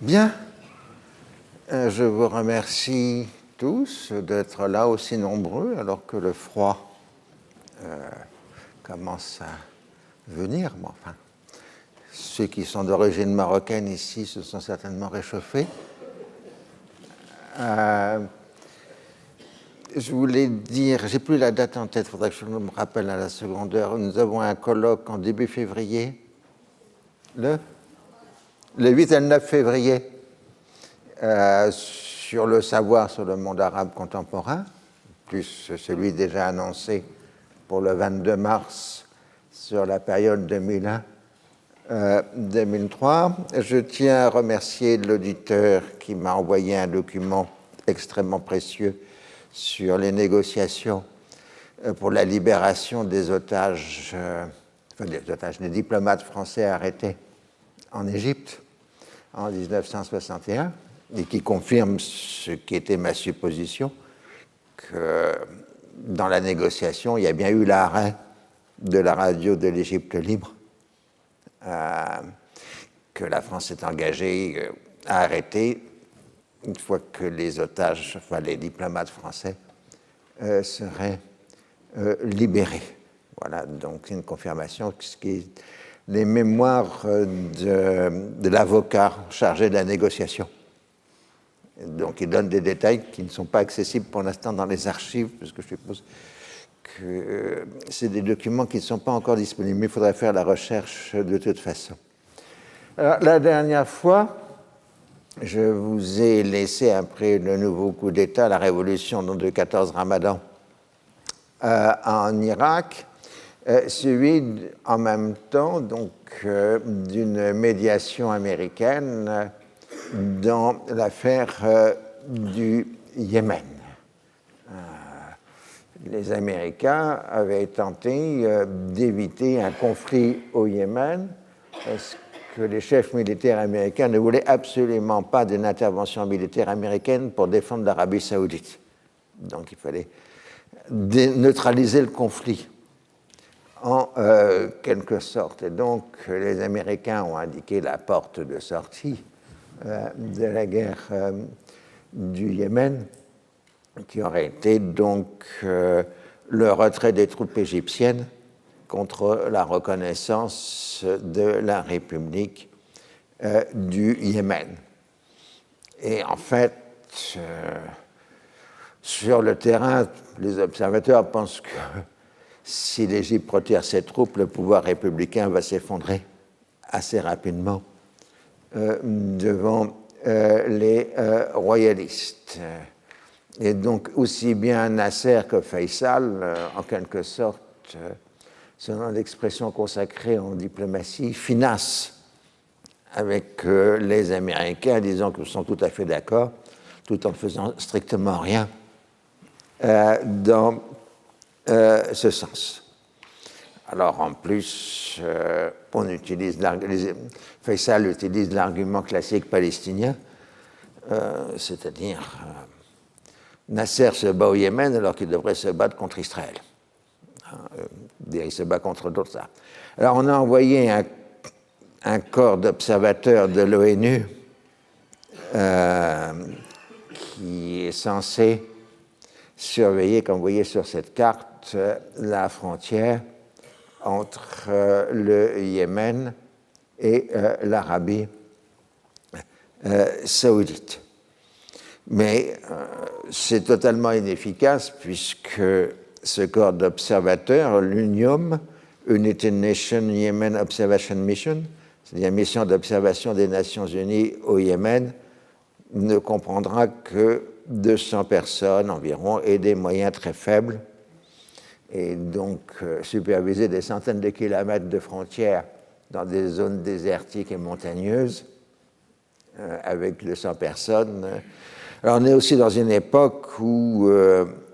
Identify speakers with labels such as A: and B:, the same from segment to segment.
A: Bien, je vous remercie tous d'être là aussi nombreux alors que le froid commence à venir. Mais enfin, ceux qui sont d'origine marocaine ici se sont certainement réchauffés. Je voulais dire, j'ai plus la date en tête, il faudrait que je me rappelle à la seconde heure. Nous avons un colloque en début février, le 8 et le 9 février, sur le savoir sur le monde arabe contemporain, plus celui déjà annoncé pour le 22 mars sur la période 2001-2003. Je tiens à remercier l'auditeur qui m'a envoyé un document extrêmement précieux sur les négociations pour la libération des otages, des diplomates français arrêtés en Égypte en 1961, et qui confirme ce qui était ma supposition, que dans la négociation, il y a bien eu l'arrêt de la radio de l'Égypte libre, que la France s'est engagée à arrêter une fois que les otages, enfin les diplomates français, seraient libérés. Voilà, donc une confirmation, ce qui est les mémoires de l'avocat chargé de la négociation. Donc il donne des détails qui ne sont pas accessibles pour l'instant dans les archives, parce que je suppose que c'est des documents qui ne sont pas encore disponibles, mais il faudrait faire la recherche de toute façon. Alors, la dernière fois, je vous ai laissé, après le nouveau coup d'État, la révolution de 14 Ramadan en Irak, suivi en même temps donc d'une médiation américaine dans l'affaire du Yémen. Les Américains avaient tenté d'éviter un conflit au Yémen parce que les chefs militaires américains ne voulaient absolument pas d'une intervention militaire américaine pour défendre l'Arabie saoudite. Donc il fallait neutraliser le conflit en quelque sorte. Et donc les Américains ont indiqué la porte de sortie de la guerre du Yémen, qui aurait été donc le retrait des troupes égyptiennes contre la reconnaissance de la République du Yémen. Et en fait, sur le terrain, les observateurs pensent que si l'Égypte retire ses troupes, le pouvoir républicain va s'effondrer assez rapidement devant les royalistes. Et donc, aussi bien Nasser que Faisal, en quelque sorte, selon l'expression consacrée en diplomatie, finacent avec les Américains, disant qu'ils sont tout à fait d'accord, tout en ne faisant strictement rien dans ce sens. Alors, en plus, Faisal utilise l'argument classique palestinien, c'est-à-dire Nasser se bat au Yémen alors qu'il devrait se battre contre Israël. Il se bat contre d'autres. Alors, on a envoyé un corps d'observateurs de l'ONU qui est censé surveiller, comme vous voyez sur cette carte, la frontière entre le Yémen et l'Arabie saoudite. Mais c'est totalement inefficace puisque ce corps d'observateurs, l'UNIOM, United Nations Yemen Observation Mission, c'est-à-dire mission d'observation des Nations Unies au Yémen, ne comprendra que 200 personnes environ et des moyens très faibles, et donc superviser des centaines de kilomètres de frontières dans des zones désertiques et montagneuses avec 200 personnes. Alors on est aussi dans une époque où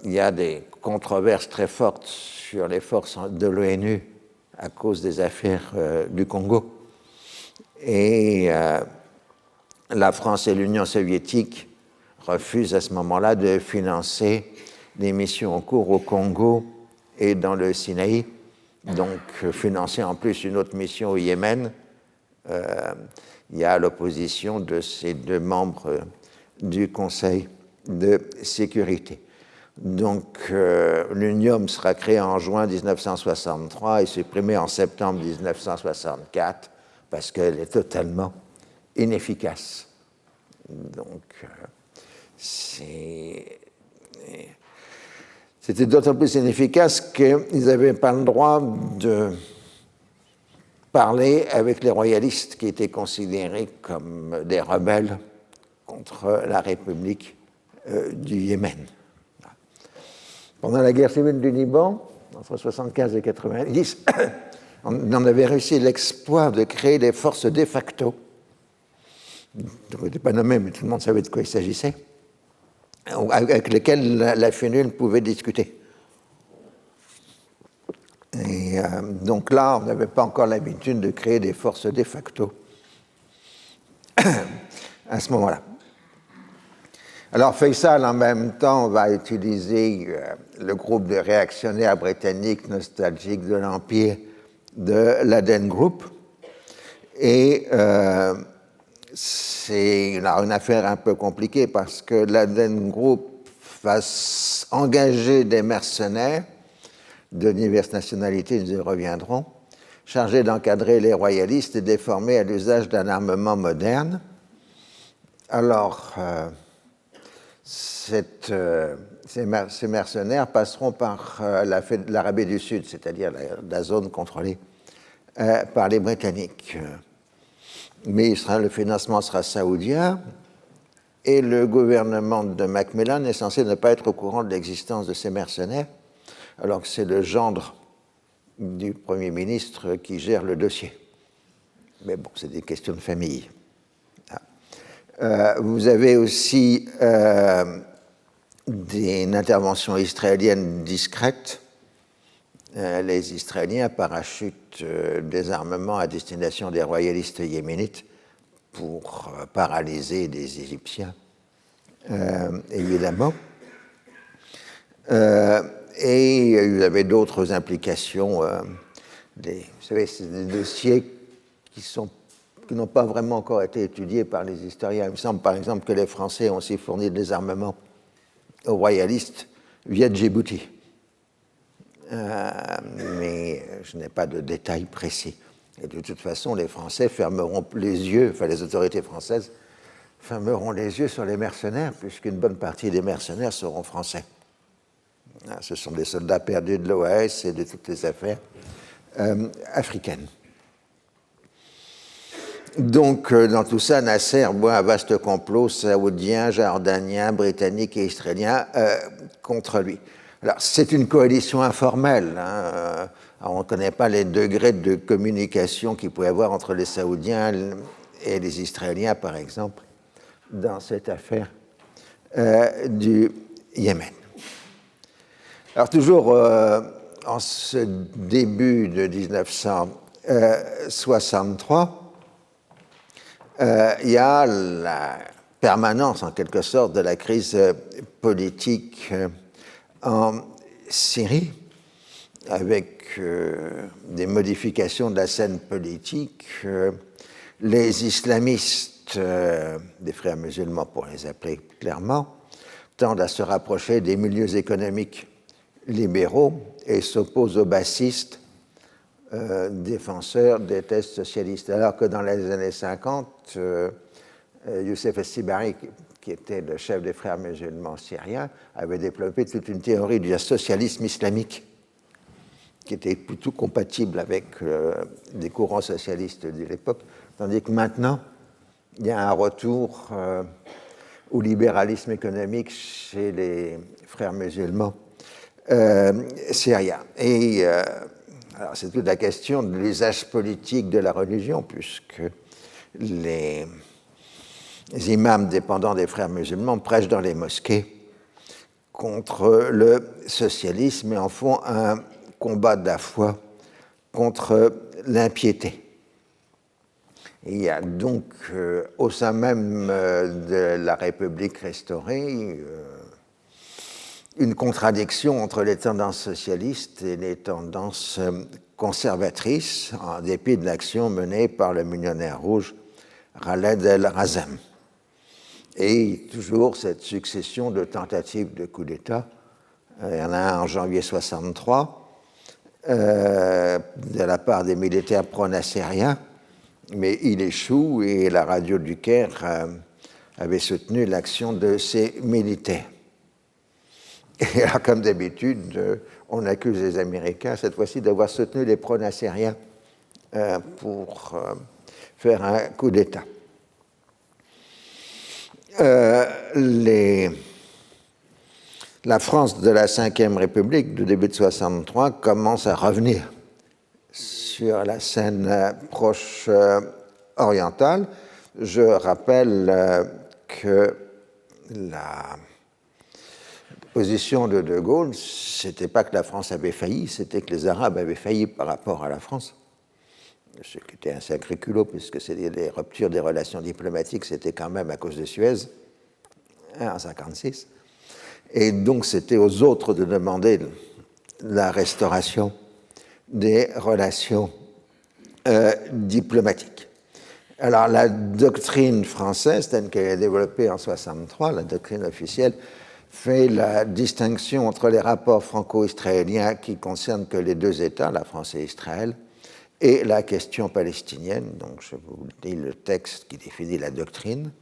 A: il y a des controverses très fortes sur les forces de l'ONU à cause des affaires du Congo. Et la France et l'Union soviétique refusent à ce moment-là de financer des missions en cours au Congo et dans le Sinaï, donc financer en plus une autre mission au Yémen il y a l'opposition de ces deux membres du Conseil de sécurité. Donc, l'UNIOM sera créé en juin 1963 et supprimé en septembre 1964 parce qu'elle est totalement inefficace. Donc, c'était d'autant plus inefficace qu'ils n'avaient pas le droit de parler avec les royalistes qui étaient considérés comme des rebelles contre la République du Yémen. Pendant la guerre civile du Liban, entre 1975 et 1990, on avait réussi l'exploit de créer des forces de facto. Je ne pas nommé, mais tout le monde savait de quoi il s'agissait, avec lesquelles la FNUL pouvait discuter. Et donc là, on n'avait pas encore l'habitude de créer des forces de facto à ce moment-là. Alors Faisal, en même temps, va utiliser le groupe de réactionnaires britanniques nostalgiques de l'Empire de l'Aden Group. Et c'est une affaire un peu compliquée parce que l'Aden Group va engager des mercenaires de diverses nationalités, nous y reviendrons, chargés d'encadrer les royalistes et de les former à l'usage d'un armement moderne. Alors, ces mercenaires passeront par l'Arabie du Sud, c'est-à-dire la zone contrôlée par les Britanniques. Mais le financement sera saoudien et le gouvernement de Macmillan est censé ne pas être au courant de l'existence de ces mercenaires, alors que c'est le gendre du Premier ministre qui gère le dossier. Mais bon, c'est des questions de famille. Vous avez aussi une intervention israélienne discrète. Les Israéliens parachutent des armements à destination des royalistes yéménites pour paralyser les Égyptiens, évidemment. Et il y avait d'autres implications. Vous savez, c'est des dossiers qui n'ont pas vraiment encore été étudiés par les historiens. Il me semble, par exemple, que les Français ont aussi fourni des armements aux royalistes via Djibouti. Mais je n'ai pas de détails précis. Et de toute façon, les Français fermeront les yeux, enfin les autorités françaises fermeront les yeux sur les mercenaires, puisqu'une bonne partie des mercenaires seront français. Ce sont des soldats perdus de l'OAS et de toutes les affaires africaines. Donc, dans tout ça, Nasser voit un vaste complot saoudien, jordanien, britannique et israélien contre lui. Alors, c'est une coalition informelle. On ne connaît pas les degrés de communication qu'il pouvait y avoir entre les Saoudiens et les Israéliens, par exemple, dans cette affaire du Yémen. Alors, toujours en ce début de 1963, il y a la permanence, en quelque sorte, de la crise politique en Syrie, avec des modifications de la scène politique. Les islamistes, des frères musulmans pour les appeler clairement, tendent à se rapprocher des milieux économiques libéraux et s'opposent aux bassistes, défenseurs des thèses socialistes. Alors que dans les années 50, Youssef el-Sibari, qui était le chef des frères musulmans syriens, avait développé toute une théorie du socialisme islamique qui était plutôt compatible avec des courants socialistes de l'époque, tandis que maintenant, il y a un retour au libéralisme économique chez les frères musulmans syriens. Et alors c'est toute la question de l'usage politique de la religion, puisque les imams dépendants des frères musulmans prêchent dans les mosquées contre le socialisme et en font un combat de la foi contre l'impiété. Il y a donc au sein même de la République restaurée une contradiction entre les tendances socialistes et les tendances conservatrices, en dépit de l'action menée par le millionnaire rouge Khaled el-Razem. Et toujours cette succession de tentatives de coup d'État. Il y en a un en janvier 1963 de la part des militaires pro-nassériens, mais il échoue et la radio du Caire avait soutenu l'action de ces militaires. Et alors, comme d'habitude, on accuse les Américains, cette fois-ci, d'avoir soutenu les pro-nassériens pour faire un coup d'État. La France de la Ve République du début de 1963 commence à revenir sur la scène proche orientale. Je rappelle que la position de De Gaulle, c'était pas que la France avait failli, c'était que les Arabes avaient failli par rapport à la France. Ce qui était un sacré culot, puisque c'était les ruptures des relations diplomatiques, c'était quand même à cause de Suez, en 1956. Et donc, c'était aux autres de demander la restauration des relations diplomatiques. Alors, la doctrine française, telle qu'elle est développée en 1963, la doctrine officielle, fait la distinction entre les rapports franco-israéliens qui concernent que les deux États, la France et Israël, et la question palestinienne. Donc, je vous lis le texte qui définit la doctrine.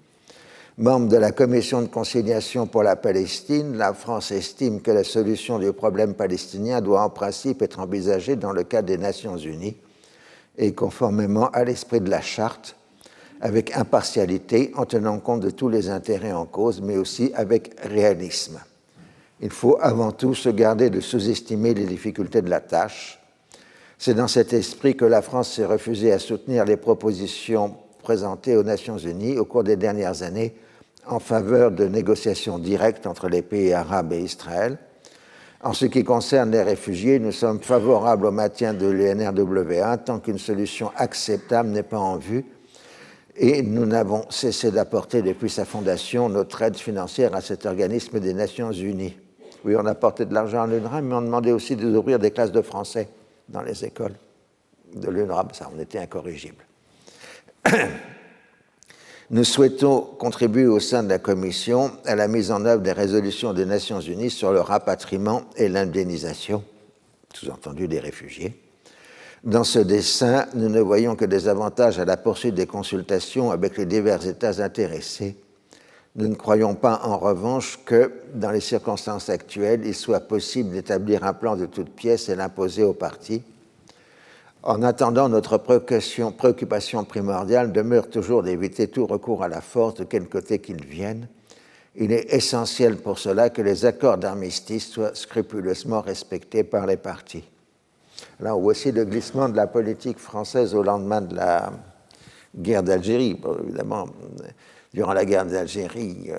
A: Membre de la Commission de conciliation pour la Palestine, la France estime que la solution du problème palestinien doit en principe être envisagée dans le cadre des Nations Unies et conformément à l'esprit de la Charte, avec impartialité, en tenant compte de tous les intérêts en cause, mais aussi avec réalisme. Il faut avant tout se garder de sous-estimer les difficultés de la tâche. C'est dans cet esprit que la France s'est refusée à soutenir les propositions présentées aux Nations Unies au cours des dernières années en faveur de négociations directes entre les pays arabes et Israël. En ce qui concerne les réfugiés, nous sommes favorables au maintien de l'UNRWA tant qu'une solution acceptable n'est pas en vue, et nous n'avons cessé d'apporter depuis sa fondation notre aide financière à cet organisme des Nations Unies. Oui, on apportait de l'argent à l'UNRWA, mais on demandait aussi d'ouvrir des classes de français dans les écoles de l'UNRWA. Ça, on était incorrigible. Nous souhaitons contribuer au sein de la Commission à la mise en œuvre des résolutions des Nations Unies sur le rapatriement et l'indemnisation, sous-entendu des réfugiés. Dans ce dessein, nous ne voyons que des avantages à la poursuite des consultations avec les divers États intéressés. Nous ne croyons pas, en revanche, que, dans les circonstances actuelles, il soit possible d'établir un plan de toutes pièces et l'imposer aux parties. En attendant, notre préoccupation primordiale demeure toujours d'éviter tout recours à la force, de quel côté qu'il vienne. Il est essentiel pour cela que les accords d'armistice soient scrupuleusement respectés par les parties. Là, on voit aussi le glissement de la politique française au lendemain de la guerre d'Algérie. Bon, évidemment, durant la guerre d'Algérie,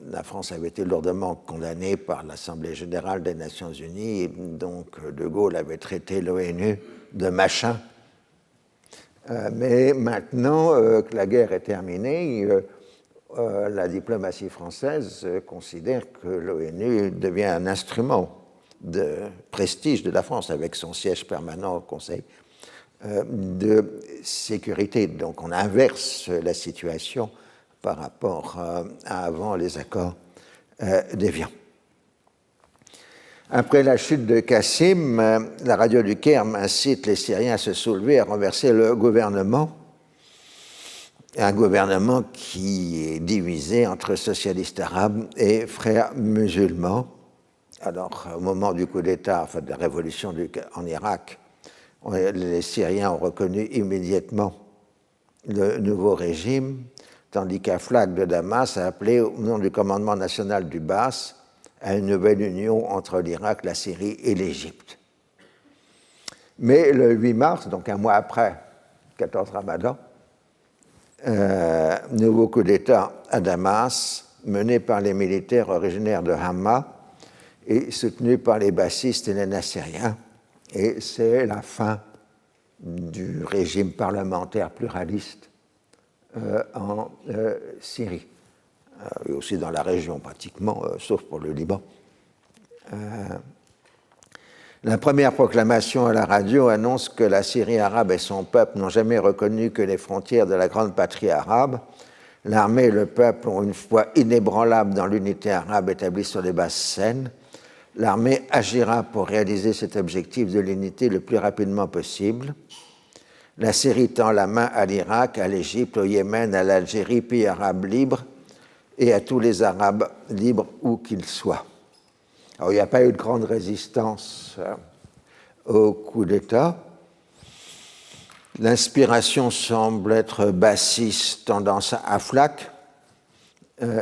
A: la France avait été lourdement condamnée par l'Assemblée générale des Nations Unies, et donc De Gaulle avait traité l'ONU de machin. Mais maintenant que la guerre est terminée, la diplomatie française considère que l'ONU devient un instrument de prestige de la France, avec son siège permanent au Conseil de sécurité. Donc on inverse la situation par rapport à avant les accords d'Évian. Après la chute de Qassim, la radio du Caire incite les Syriens à se soulever, à renverser le gouvernement, un gouvernement qui est divisé entre socialistes arabes et frères musulmans. Alors, au moment du coup d'État, enfin de la révolution en Irak, les Syriens ont reconnu immédiatement le nouveau régime, tandis qu'Aflaq de Damas a appelé, au nom du commandement national du Bas, à une nouvelle union entre l'Irak, la Syrie et l'Égypte. Mais le 8 mars, donc un mois après, 14 Ramadan, nouveau coup d'État à Damas, mené par les militaires originaires de Hama et soutenu par les bassistes et les nassériens. Et c'est la fin du régime parlementaire pluraliste en Syrie. Et aussi dans la région pratiquement, sauf pour le Liban. La première proclamation à la radio annonce que la Syrie arabe et son peuple n'ont jamais reconnu que les frontières de la grande patrie arabe. L'armée et le peuple ont une foi inébranlable dans l'unité arabe établie sur les bases saines. L'armée agira pour réaliser cet objectif de l'unité le plus rapidement possible. La Syrie tend la main à l'Irak, à l'Égypte, au Yémen, à l'Algérie, pays arabes libres, et à tous les Arabes libres où qu'ils soient. Alors, il n'y a pas eu de grande résistance au coup d'État. L'inspiration semble être bassiste, tendance à Aflaq.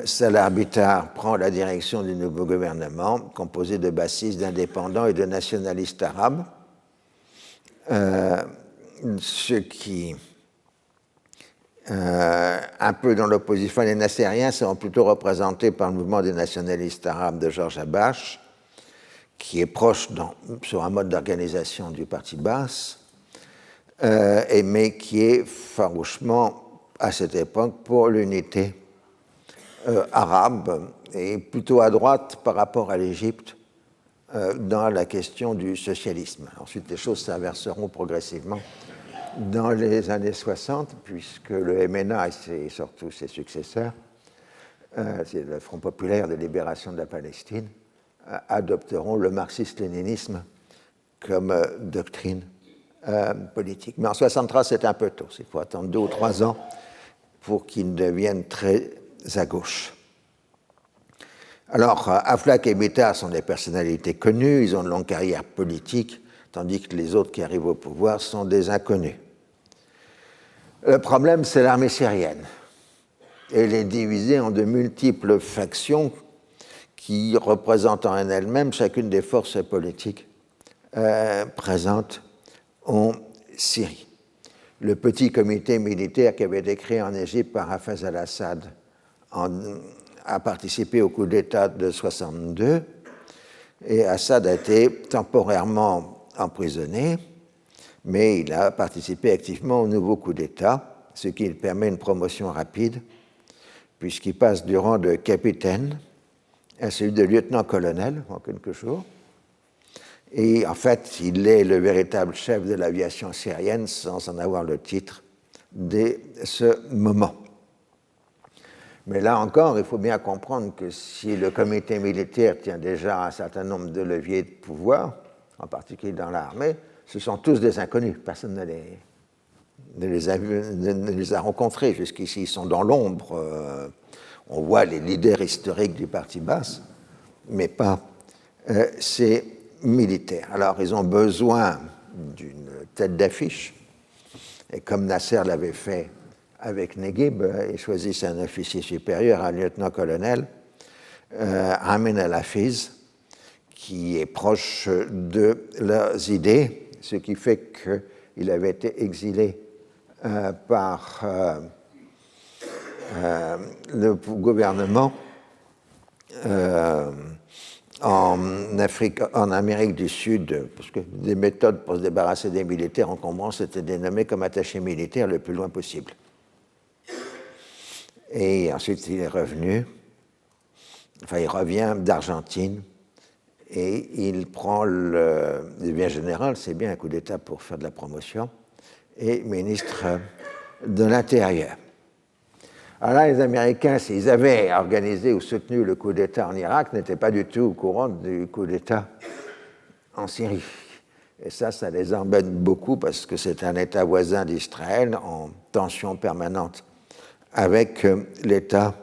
A: Salah Bitar prend la direction du nouveau gouvernement, composé de bassistes, d'indépendants et de nationalistes arabes. Ceux qui, un peu dans l'opposition, les Nassériens sont plutôt représentés par le mouvement des nationalistes arabes de Georges Habash, qui est proche sur un mode d'organisation du parti Baas, mais qui est farouchement, à cette époque, pour l'unité arabe et plutôt à droite par rapport à l'Égypte dans la question du socialisme. Ensuite, les choses s'inverseront progressivement dans les années 60, puisque le MNA et surtout ses successeurs, c'est le Front populaire de libération de la Palestine, adopteront le marxisme-léninisme comme doctrine politique. Mais en 1963, c'est un peu tôt. Il faut attendre 2 ou 3 ans pour qu'ils deviennent très à gauche. Alors, Aflaq et Bitar sont des personnalités connues, ils ont une longue carrière politique, tandis que les autres qui arrivent au pouvoir sont des inconnus. Le problème, c'est l'armée syrienne. Elle est divisée en de multiples factions qui représentent en elles-mêmes chacune des forces politiques présentes en Syrie. Le petit comité militaire qui avait été créé en Égypte par Hafez al-Assad a participé au coup d'État de 1962 et Assad a été temporairement emprisonné, mais il a participé activement au nouveau coup d'État, ce qui lui permet une promotion rapide, puisqu'il passe du rang de capitaine à celui de lieutenant-colonel en quelques jours. Et en fait, il est le véritable chef de l'aviation syrienne sans en avoir le titre dès ce moment. Mais là encore, il faut bien comprendre que si le comité militaire tient déjà un certain nombre de leviers de pouvoir, en particulier dans l'armée, ce sont tous des inconnus. Personne ne les a rencontrés jusqu'ici. Ils sont dans l'ombre. On voit les leaders historiques du parti Baas, mais pas ces militaires. Alors, ils ont besoin d'une tête d'affiche. Et comme Nasser l'avait fait avec Neguib, ils choisissent un officier supérieur, un lieutenant-colonel, Amin al-Hafiz, qui est proche de leurs idées, ce qui fait qu'il avait été exilé par le gouvernement en Amérique du Sud, parce que des méthodes pour se débarrasser des militaires encombrants, c'était de les nommer comme attaché militaire le plus loin possible. Et ensuite, il est revenu, il revient d'Argentine, et il prend le bien général, c'est bien un coup d'État pour faire de la promotion, et ministre de l'Intérieur. Alors là, les Américains, s'ils avaient organisé ou soutenu le coup d'État en Irak, n'étaient pas du tout au courant du coup d'État en Syrie. Et ça les embête beaucoup parce que c'est un État voisin d'Israël en tension permanente avec l'État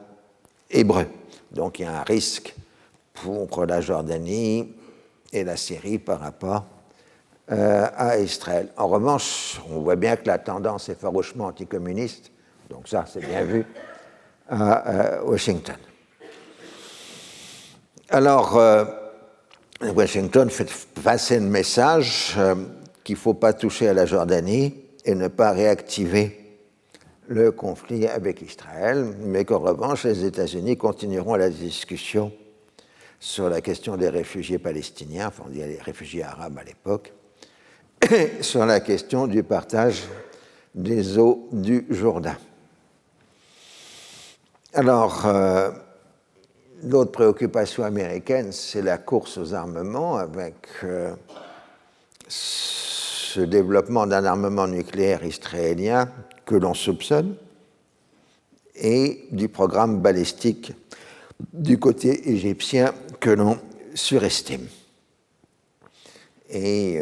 A: hébreu. Donc il y a un risque pour la Jordanie et la Syrie par rapport à Israël. En revanche, on voit bien que la tendance est farouchement anticommuniste, donc ça c'est bien vu à Washington. Alors, Washington fait passer le message qu'il ne faut pas toucher à la Jordanie et ne pas réactiver le conflit avec Israël, mais qu'en revanche, les États-Unis continueront la discussion sur la question des réfugiés palestiniens, enfin on dit les réfugiés arabes à l'époque, et sur la question du partage des eaux du Jourdain. Alors, l'autre préoccupation américaine, c'est la course aux armements avec ce développement d'un armement nucléaire israélien que l'on soupçonne et du programme balistique du côté égyptien que l'on surestime. Et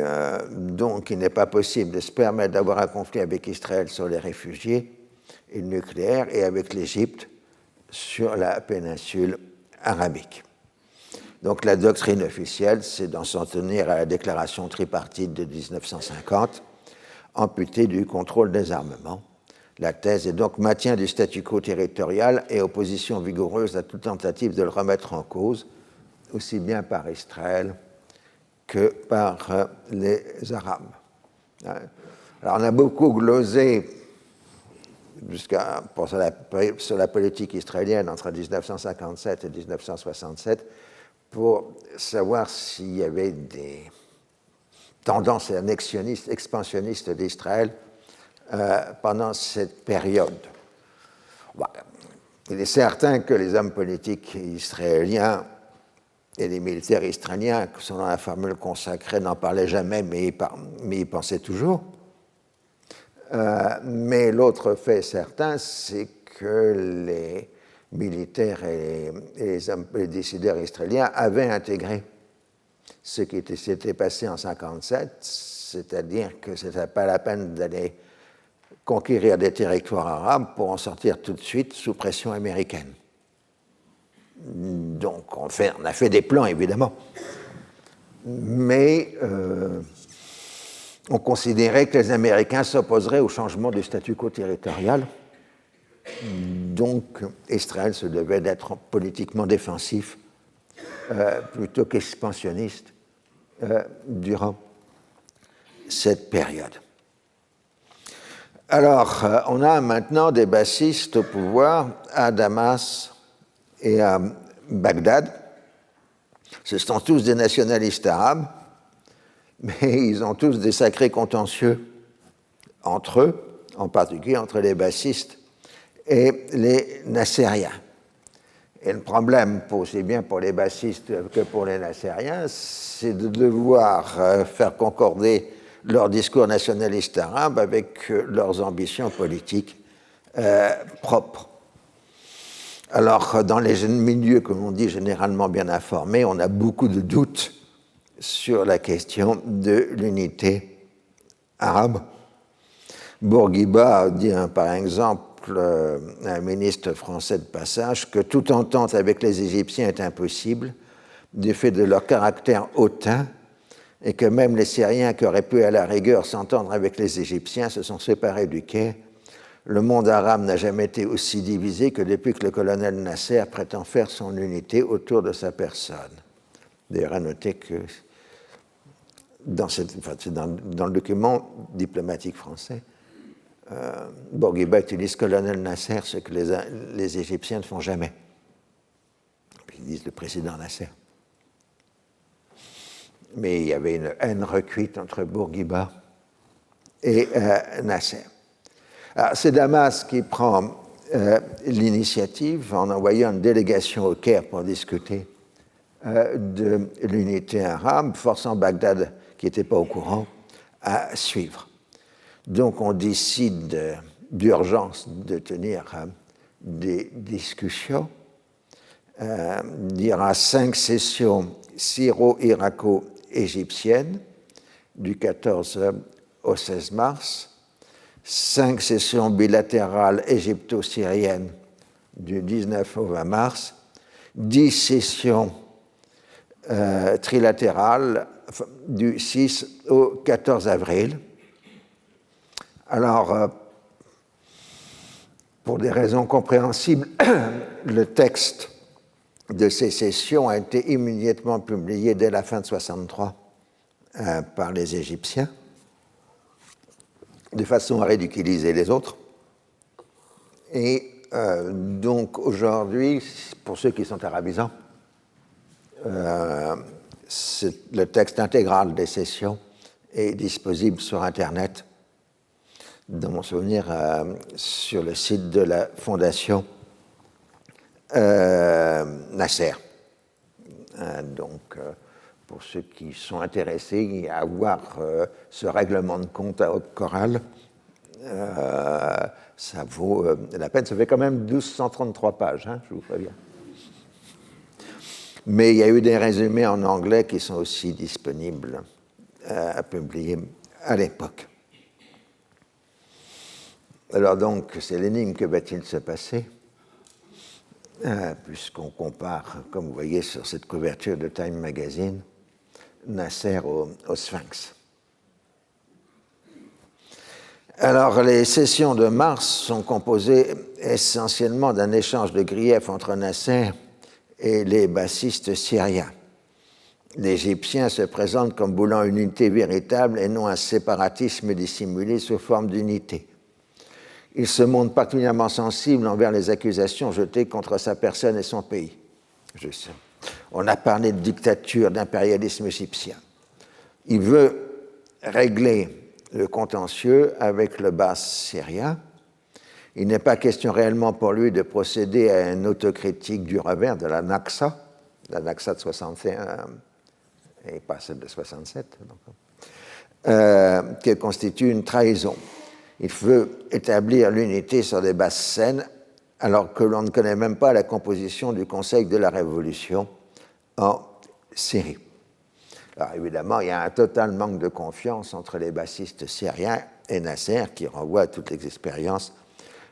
A: donc, il n'est pas possible de se permettre d'avoir un conflit avec Israël sur les réfugiés et le nucléaire et avec l'Égypte sur la péninsule arabique. Donc, la doctrine officielle, c'est d'en s'en tenir à la déclaration tripartite de 1950, amputée du contrôle des armements. La thèse est donc maintien du statu quo territorial et opposition vigoureuse à toute tentative de le remettre en cause, aussi bien par Israël que par les Arabes. Alors, on a beaucoup glosé sur la politique israélienne entre 1957 et 1967 pour savoir s'il y avait des tendances annexionnistes, expansionnistes d'Israël pendant cette période. Il est certain que les hommes politiques israéliens et les militaires israéliens, selon la formule consacrée, n'en parlaient jamais, mais y pensaient toujours. Mais l'autre fait certain, c'est que les militaires et les décideurs israéliens avaient intégré ce qui s'était passé en 1957, c'est-à-dire que ce n'était pas la peine d'aller conquérir des territoires arabes pour en sortir tout de suite sous pression américaine. Donc, on a fait des plans, évidemment. Mais on considérait que les Américains s'opposeraient au changement du statu quo territorial. Donc, Israël se devait d'être politiquement défensif plutôt qu'expansionniste durant cette période. Alors, on a maintenant des bassistes au pouvoir à Damas et à Bagdad. Ce sont tous des nationalistes arabes, mais ils ont tous des sacrés contentieux entre eux, en particulier entre les bassistes et les nassériens. Et le problème, aussi bien pour les bassistes que pour les nassériens, c'est de devoir faire concorder leur discours nationaliste arabe avec leurs ambitions politiques propres. Alors, dans les milieux que l'on dit généralement bien informés, on a beaucoup de doutes sur la question de l'unité arabe. Bourguiba dit, par exemple, un ministre français de passage, que toute entente avec les Égyptiens est impossible du fait de leur caractère hautain et que même les Syriens qui auraient pu à la rigueur s'entendre avec les Égyptiens se sont séparés du Caire. Le monde arabe n'a jamais été aussi divisé que depuis que le colonel Nasser prétend faire son unité autour de sa personne. D'ailleurs, à noter que dans le document diplomatique français, Bourguiba utilise colonel Nasser, ce que les Égyptiens ne font jamais. Ils disent le président Nasser. Mais il y avait une haine recuite entre Bourguiba et Nasser. Alors, c'est Damas qui prend l'initiative en envoyant une délégation au Caire pour discuter de l'unité arabe, forçant Bagdad, qui n'était pas au courant, à suivre. Donc on décide d'urgence de tenir des discussions. Il y aura 5 sessions syro-irako-égyptiennes du 14 au 16 mars, 5 sessions bilatérales égypto-syriennes du 19 au 20 mars, 10 sessions trilatérales du 6 au 14 avril. Alors, pour des raisons compréhensibles, le texte de ces sessions a été immédiatement publié dès la fin de 1963 par les Égyptiens, de façon à ridiculiser les autres. Et donc aujourd'hui, pour ceux qui sont arabisants, le texte intégral des sessions est disponible sur Internet, dans mon souvenir, sur le site de la Fondation Nasser. Donc, pour ceux qui sont intéressés à voir ce règlement de compte à haute chorale, ça vaut la peine. Ça fait quand même 1233 pages, hein, je vous préviens. Mais il y a eu des résumés en anglais qui sont aussi disponibles à publier à l'époque. Alors donc, c'est l'énigme, que va-t-il se passer puisqu'on compare, comme vous voyez sur cette couverture de Time Magazine, Nasser au Sphinx. Alors, les sessions de mars sont composées essentiellement d'un échange de griefs entre Nasser et les bassistes syriens. L'Égyptien se présente comme voulant une unité véritable et non un séparatisme dissimulé sous forme d'unité. Il se montre particulièrement sensible envers les accusations jetées contre sa personne et son pays. On a parlé de dictature, d'impérialisme égyptien. Il veut régler le contentieux avec le bas syrien. Il n'est pas question réellement pour lui de procéder à une autocritique du revers de la Naksa de 61 et pas celle de 67, qui constitue une trahison. Il veut établir l'unité sur des bases saines, alors que l'on ne connaît même pas la composition du Conseil de la Révolution en Syrie. Alors évidemment, il y a un total manque de confiance entre les bassistes syriens et Nasser, qui renvoie à toutes les expériences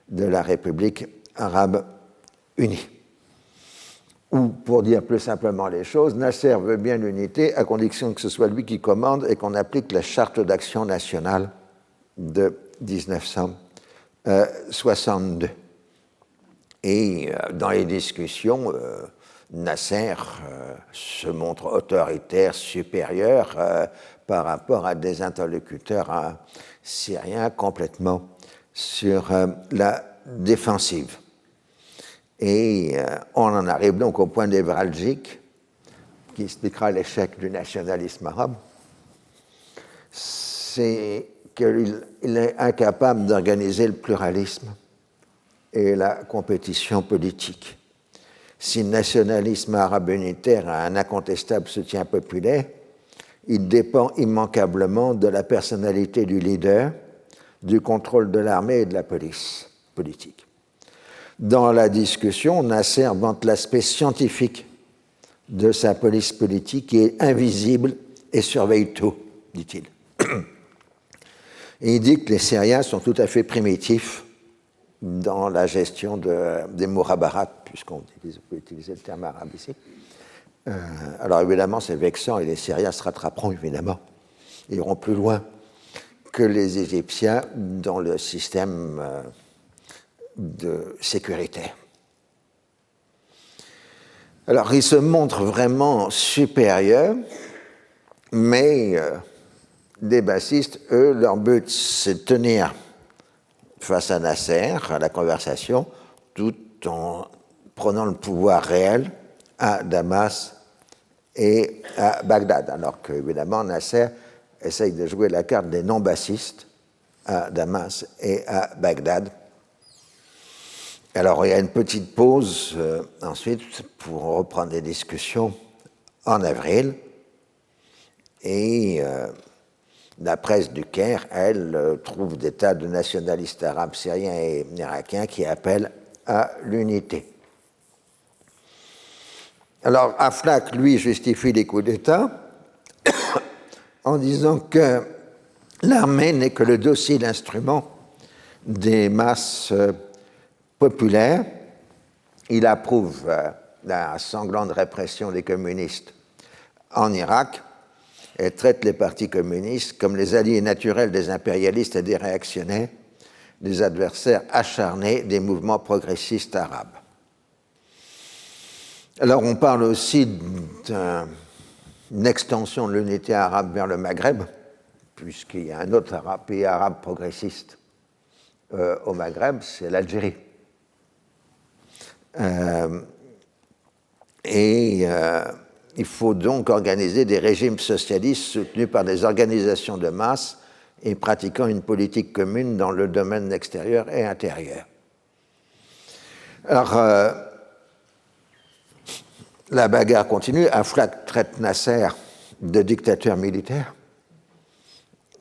A: de la République arabe unie. Ou, pour dire plus simplement les choses, Nasser veut bien l'unité à condition que ce soit lui qui commande et qu'on applique la charte d'action nationale de 1962. Et dans les discussions, Nasser se montre autoritaire, supérieur par rapport à des interlocuteurs syriens complètement sur la défensive. Et on en arrive donc au point névralgique qui expliquera l'échec du nationalisme arabe. C'est qu'il est incapable d'organiser le pluralisme et la compétition politique. Si le nationalisme arabe unitaire a un incontestable soutien populaire, il dépend immanquablement de la personnalité du leader, du contrôle de l'armée et de la police politique. Dans la discussion, Nasser vante l'aspect scientifique de sa police politique qui est invisible et surveille tout, dit-il. Et il dit que les Syriens sont tout à fait primitifs dans la gestion des mourabarats, puisqu'on peut utiliser le terme arabe ici. Alors évidemment, c'est vexant et les Syriens se rattraperont, évidemment. Ils iront plus loin que les Égyptiens dans le système de sécurité. Alors, ils se montrent vraiment supérieurs, mais les bassistes, eux, leur but, c'est de tenir face à Nasser, à la conversation, tout en prenant le pouvoir réel à Damas et à Bagdad, alors qu'évidemment, Nasser essaye de jouer la carte des non-bassistes à Damas et à Bagdad. Alors, il y a une petite pause ensuite pour reprendre les discussions en avril. Et la presse du Caire, elle, trouve des tas de nationalistes arabes, syriens et irakiens qui appellent à l'unité. Alors, Aflaq, lui, justifie les coups d'État en disant que l'armée n'est que le docile instrument des masses populaire. Il approuve la sanglante répression des communistes en Irak et traite les partis communistes comme les alliés naturels des impérialistes et des réactionnaires, des adversaires acharnés des mouvements progressistes arabes. Alors on parle aussi d'une extension de l'unité arabe vers le Maghreb, puisqu'il y a un autre pays arabe progressiste au Maghreb, c'est l'Algérie. Il faut donc organiser des régimes socialistes soutenus par des organisations de masse et pratiquant une politique commune dans le domaine extérieur et intérieur. Alors, la bagarre continue. Aflaq traite Nasser de dictateur militaire.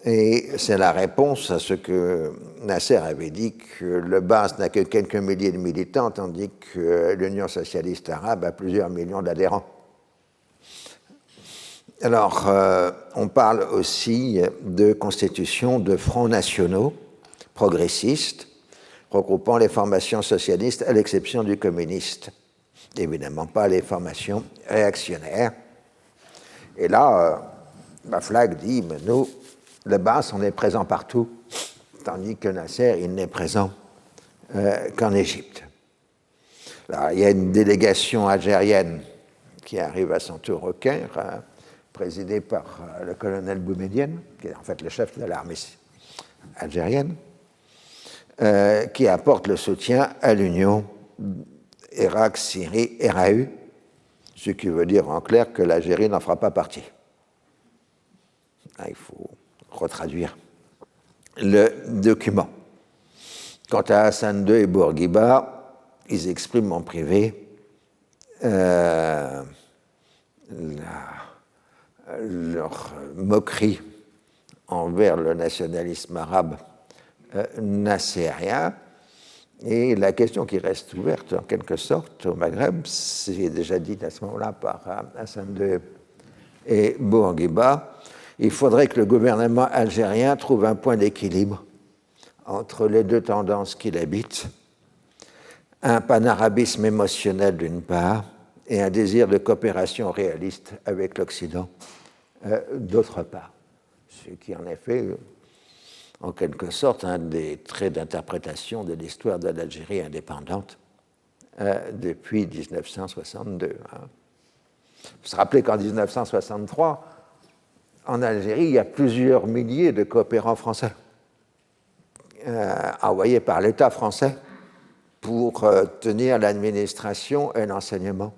A: Et c'est la réponse à ce que Nasser avait dit, que le Baas n'a que quelques milliers de militants, tandis que l'Union socialiste arabe a plusieurs millions d'adhérents. Alors, on parle aussi de constitution de fronts nationaux progressistes, regroupant les formations socialistes à l'exception du communiste. Évidemment pas les formations réactionnaires. Et là, Baflag dit, mais nous, le Baas, on est présent partout, tandis que Nasser, il n'est présent qu'en Égypte. Alors, il y a une délégation algérienne qui arrive à son tour au Caire, présidée par le colonel Boumedienne, qui est en fait le chef de l'armée algérienne, qui apporte le soutien à l'Union Irak, Syrie, RAU, ce qui veut dire en clair que l'Algérie n'en fera pas partie. Il faut retraduire le document. Quant à Hassan II et Bourguiba, ils expriment en privé leur moquerie envers le nationalisme arabe nassérien. Et la question qui reste ouverte, en quelque sorte, au Maghreb, c'est déjà dit à ce moment-là par Hassan II et Bourguiba, il faudrait que le gouvernement algérien trouve un point d'équilibre entre les deux tendances qui l'habitent, un panarabisme émotionnel d'une part et un désir de coopération réaliste avec l'Occident d'autre part. Ce qui, en effet, en quelque sorte, un des traits d'interprétation de l'histoire de l'Algérie indépendante depuis 1962. Il faut se rappeler qu'en 1963, en Algérie, il y a plusieurs milliers de coopérants français envoyés par l'État français pour tenir l'administration et l'enseignement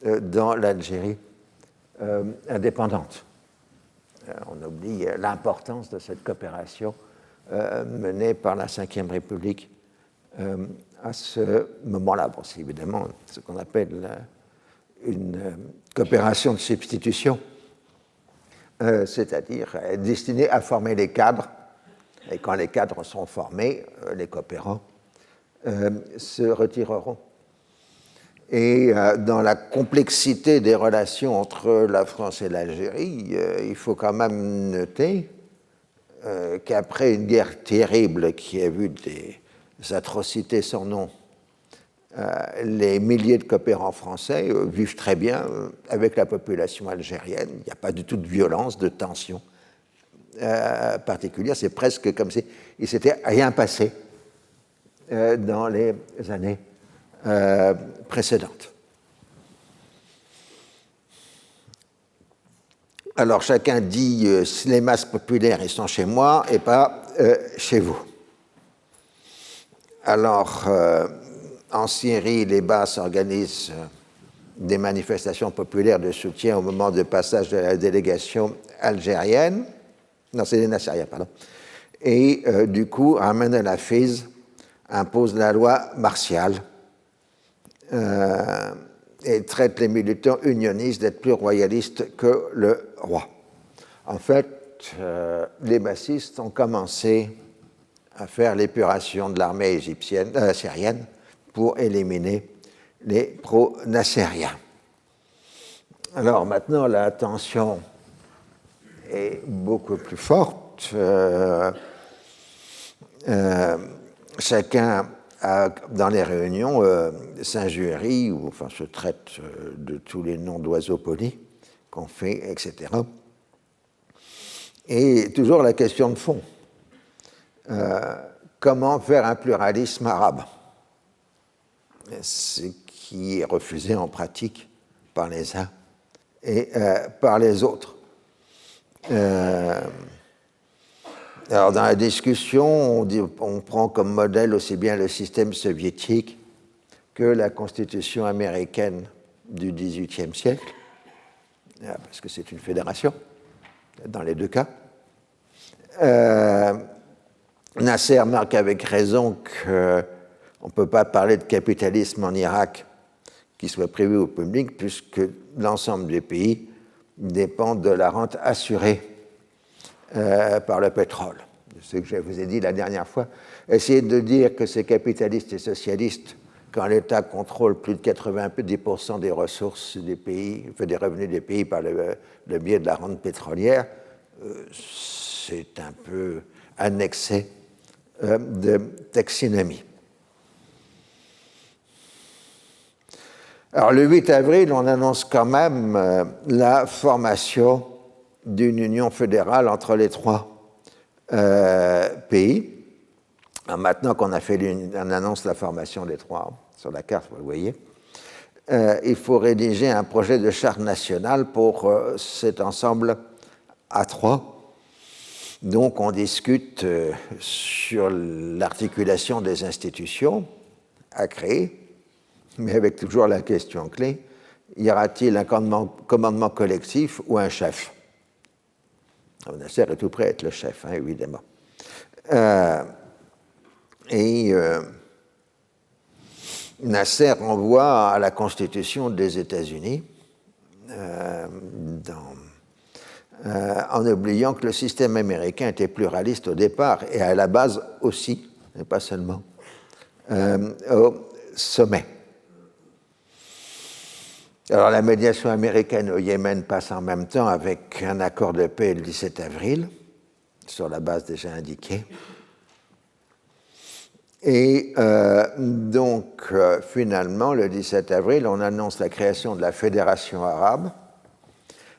A: dans l'Algérie indépendante. On oublie l'importance de cette coopération menée par la Ve République à ce moment-là. Bon, c'est évidemment ce qu'on appelle une coopération de substitution, c'est-à-dire destinée à former les cadres, et quand les cadres sont formés, les coopérants se retireront. Et dans la complexité des relations entre la France et l'Algérie, il faut quand même noter qu'après une guerre terrible qui a vu des atrocités sans nom, les milliers de coopérants français vivent très bien avec la population algérienne. Il n'y a pas du tout de violence, de tension particulière. C'est presque comme si il ne s'était rien passé dans les années précédentes. Alors chacun dit si les masses populaires ils sont chez moi et pas chez vous. Alors en Syrie, les Baas organisent des manifestations populaires de soutien au moment de passage de la délégation algérienne. Non, c'est les Nassériens, pardon. Et du coup, Ahmed El-Hafiz impose la loi martiale et traite les militants unionistes d'être plus royalistes que le roi. En fait, les bassistes ont commencé à faire l'épuration de l'armée égyptienne, syrienne pour éliminer les pro-nassériens. Alors maintenant, la tension est beaucoup plus forte. Chacun dans les réunions s'injurie ou enfin se traite de tous les noms d'oiseaux polis qu'on fait, etc. Et toujours la question de fond. Comment faire un pluralisme arabe? Ce qui est refusé en pratique par les uns et par les autres. Alors, dans la discussion, on prend comme modèle aussi bien le système soviétique que la constitution américaine du XVIIIe siècle, parce que c'est une fédération, dans les deux cas. Nasser marque avec raison qu'on ne peut pas parler de capitalisme en Irak qui soit privé au public, puisque l'ensemble des pays dépendent de la rente assurée par le pétrole. Ce que je vous ai dit la dernière fois. Essayez de dire que c'est capitaliste et socialiste quand l'État contrôle plus de 90% des ressources des pays, des revenus des pays par le biais de la rente pétrolière, c'est un peu un excès de taxinomie. Alors, le 8 avril, on annonce quand même la formation d'une union fédérale entre les trois pays. Alors, maintenant qu'on a fait on annonce la formation des trois sur la carte, vous le voyez, il faut rédiger un projet de charte nationale pour cet ensemble à trois. Donc, on discute sur l'articulation des institutions à créer, mais avec toujours la question clé, y aura-t-il un commandement collectif ou un chef? Nasser est tout prêt à être le chef, hein, évidemment. Nasser renvoie à la Constitution des États-Unis en oubliant que le système américain était pluraliste au départ et à la base aussi, mais pas seulement, au sommet. Alors, la médiation américaine au Yémen passe en même temps avec un accord de paix le 17 avril, sur la base déjà indiquée. Et donc, finalement, le 17 avril, on annonce la création de la Fédération arabe.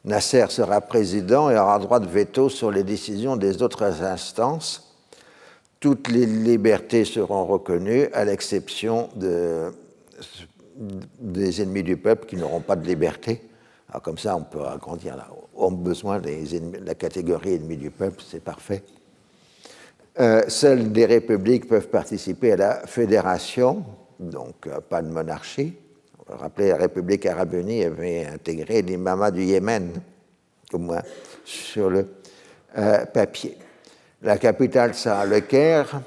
A: Nasser sera président et aura droit de veto sur les décisions des autres instances. Toutes les libertés seront reconnues, à l'exception des ennemis du peuple qui n'auront pas de liberté. Alors comme ça, on peut agrandir là. On a besoin de la catégorie ennemis du peuple, c'est parfait. Seules des républiques peuvent participer à la fédération, donc pas de monarchie. On va rappeler, la République arabe unie avait intégré l'imama du Yémen, au moins sur le papier. La capitale sera le Caire.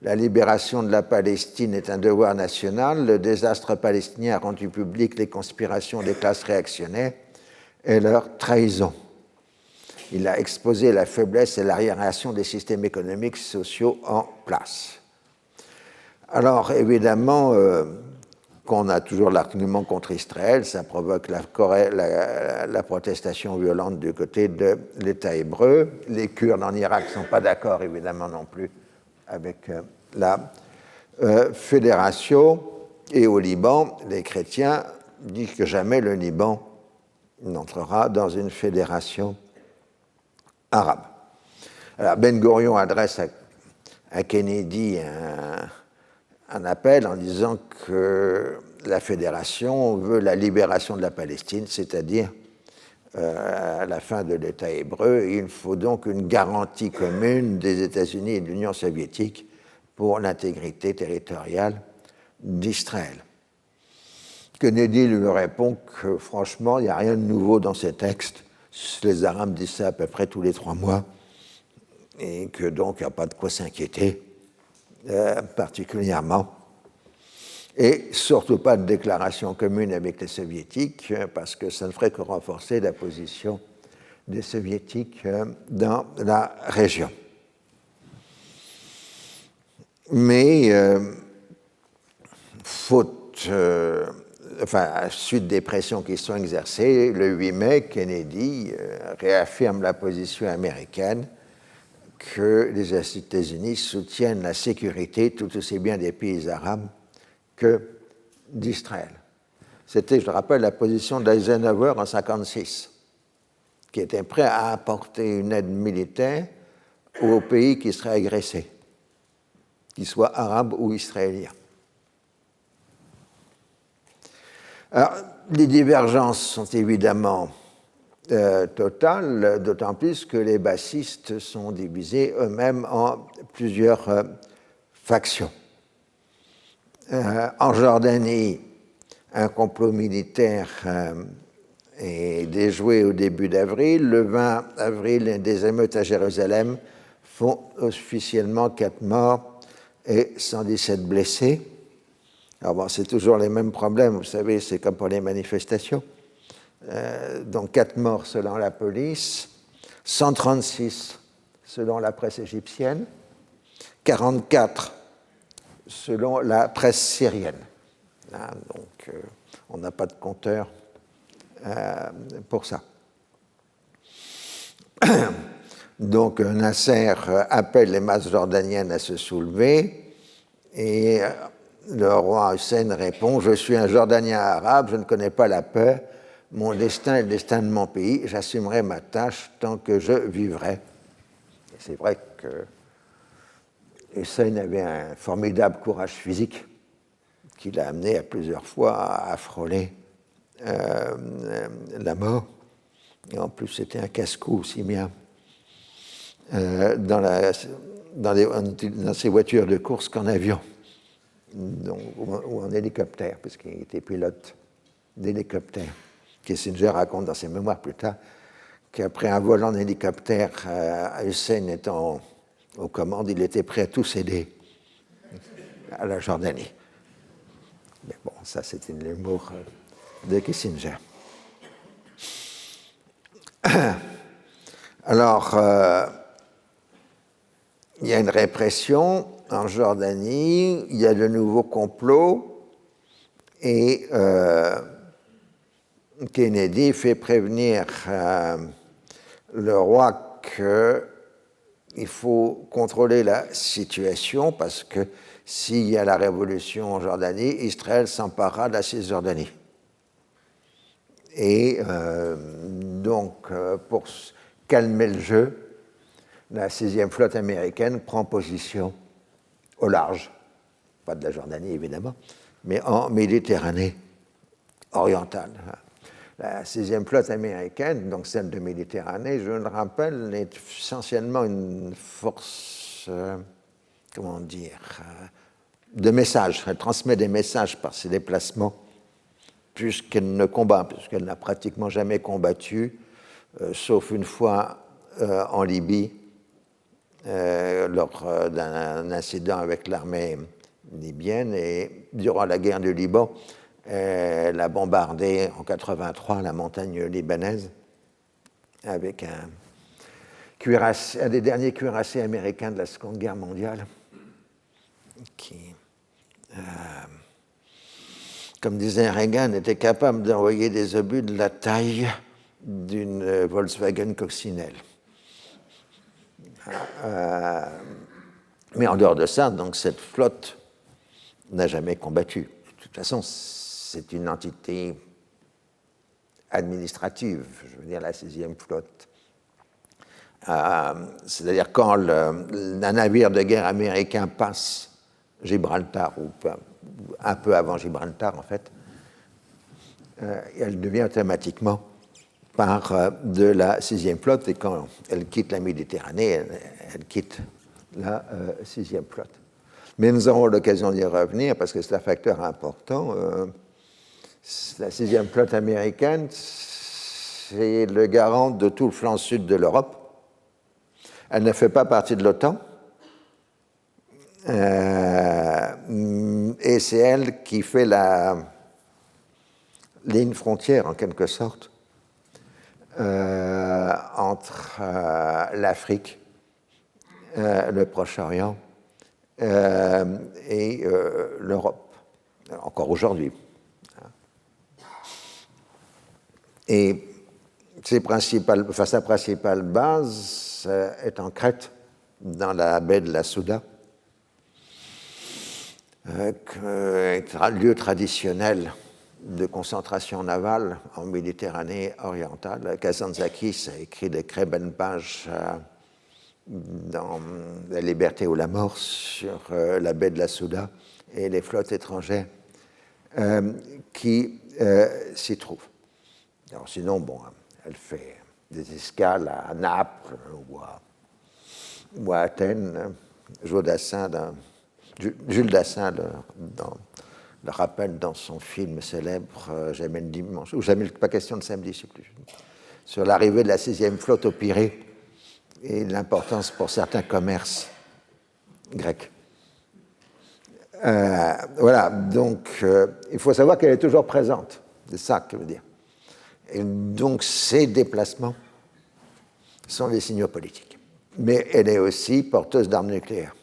A: La libération de la Palestine est un devoir national. Le désastre palestinien a rendu public les conspirations des classes réactionnaires et leur trahison. Il a exposé la faiblesse et l'arriération des systèmes économiques et sociaux en place. Alors, évidemment, qu'on a toujours l'argument contre Israël, ça provoque la protestation violente du côté de l'État hébreu. Les Kurdes en Irak ne sont pas d'accord, évidemment, non plus, avec la fédération. Et au Liban, les chrétiens disent que jamais le Liban n'entrera dans une fédération arabe. Alors, Ben Gurion adresse à Kennedy un appel en disant que la fédération veut la libération de la Palestine, c'est-à-dire la fin de l'État hébreu. Il faut donc une garantie commune des États-Unis et de l'Union soviétique pour l'intégrité territoriale d'Israël. Kennedy lui répond que franchement, il n'y a rien de nouveau dans ces textes. Les Arabes disent ça à peu près tous les 3 mois et que donc il n'y a pas de quoi s'inquiéter particulièrement. Et surtout pas de déclaration commune avec les Soviétiques parce que ça ne ferait que renforcer la position des Soviétiques dans la région. Mais suite des pressions qui sont exercées, le 8 mai, Kennedy réaffirme la position américaine que les États-Unis soutiennent la sécurité tout aussi bien des pays arabes que d'Israël. C'était, je le rappelle, la position d'Eisenhower en 1956, qui était prêt à apporter une aide militaire aux pays qui seraient agressés, qu'ils soient arabes ou israéliens. Alors, les divergences sont évidemment totales, d'autant plus que les bassistes sont divisés eux-mêmes en plusieurs factions. En Jordanie, un complot militaire est déjoué au début d'avril. Le 20 avril, des émeutes à Jérusalem font officiellement 4 morts et 117 blessés. Alors bon, c'est toujours les mêmes problèmes, vous savez, c'est comme pour les manifestations. donc 4 morts selon la police, 136 selon la presse égyptienne, 44 selon la presse syrienne. Là, donc, on n'a pas de compteur pour ça. Donc, Nasser appelle les masses jordaniennes à se soulever et le roi Hussein répond « Je suis un Jordanien arabe, je ne connais pas la peur. Mon destin est le destin de mon pays. J'assumerai ma tâche tant que je vivrai. » C'est vrai que Hussein avait un formidable courage physique qui l'a amené à plusieurs fois à frôler la mort. Et en plus, c'était un casse-cou aussi bien dans ses voitures de course qu'en avion, donc, ou en hélicoptère, puisqu'il était pilote d'hélicoptère. Kissinger raconte dans ses mémoires plus tard qu'après un vol en hélicoptère, Hussein étant aux commandes, il était prêt à tout céder à la Jordanie. Mais bon, ça c'était l'humour de Kissinger. Alors, il y a une répression en Jordanie, il y a de nouveaux complots, et Kennedy fait prévenir le roi qu'il faut contrôler la situation parce que s'il y a la révolution en Jordanie, Israël s'emparera de la Cisjordanie. Et donc, pour calmer le jeu, la 6e flotte américaine prend position au large, pas de la Jordanie évidemment, mais en Méditerranée orientale. La 6e flotte américaine, donc celle de Méditerranée, je le rappelle, est essentiellement une force, de messages. Elle transmet des messages par ses déplacements, puisqu'elle ne combat, puisqu'elle n'a pratiquement jamais combattu, sauf une fois en Libye, lors d'un incident avec l'armée libyenne, et durant la guerre du Liban, elle a bombardé en 1983 la montagne libanaise avec un des derniers cuirassés américains de la Seconde Guerre mondiale qui, comme disait Reagan, était capable d'envoyer des obus de la taille d'une Volkswagen coccinelle. Mais en dehors de ça, donc, cette flotte n'a jamais combattu. De toute façon, c'est une entité administrative, je veux dire la 6e flotte. C'est-à-dire quand un navire de guerre américain passe Gibraltar, ou un peu avant Gibraltar en fait, elle devient automatiquement part de la 6e flotte, et quand elle quitte la Méditerranée, elle quitte la 6e flotte. Mais nous aurons l'occasion d'y revenir parce que c'est un facteur important. La 6e flotte américaine, c'est le garant de tout le flanc sud de l'Europe. Elle ne fait pas partie de l'OTAN. Et c'est elle qui fait la ligne frontière, en quelque sorte, entre l'Afrique, le Proche-Orient et l'Europe, encore aujourd'hui. Et sa principale base est en Crète, dans la baie de la Souda, lieu traditionnel de concentration navale en Méditerranée orientale. Kazantzakis a écrit des très belles pages dans La liberté ou la mort sur la baie de la Souda et les flottes étrangères qui s'y trouvent. Alors, sinon, bon, elle fait des escales à Naples ou à Athènes. Jules Dassin le rappelle dans son film célèbre Jamais le dimanche, ou Jamais pas question de samedi, je ne sais plus, sur l'arrivée de la 6e flotte au Pirée et l'importance pour certains commerces grecs. Voilà, donc il faut savoir qu'elle est toujours présente, c'est ça que veut dire. Et donc ces déplacements sont des signaux politiques. Mais elle est aussi porteuse d'armes nucléaires.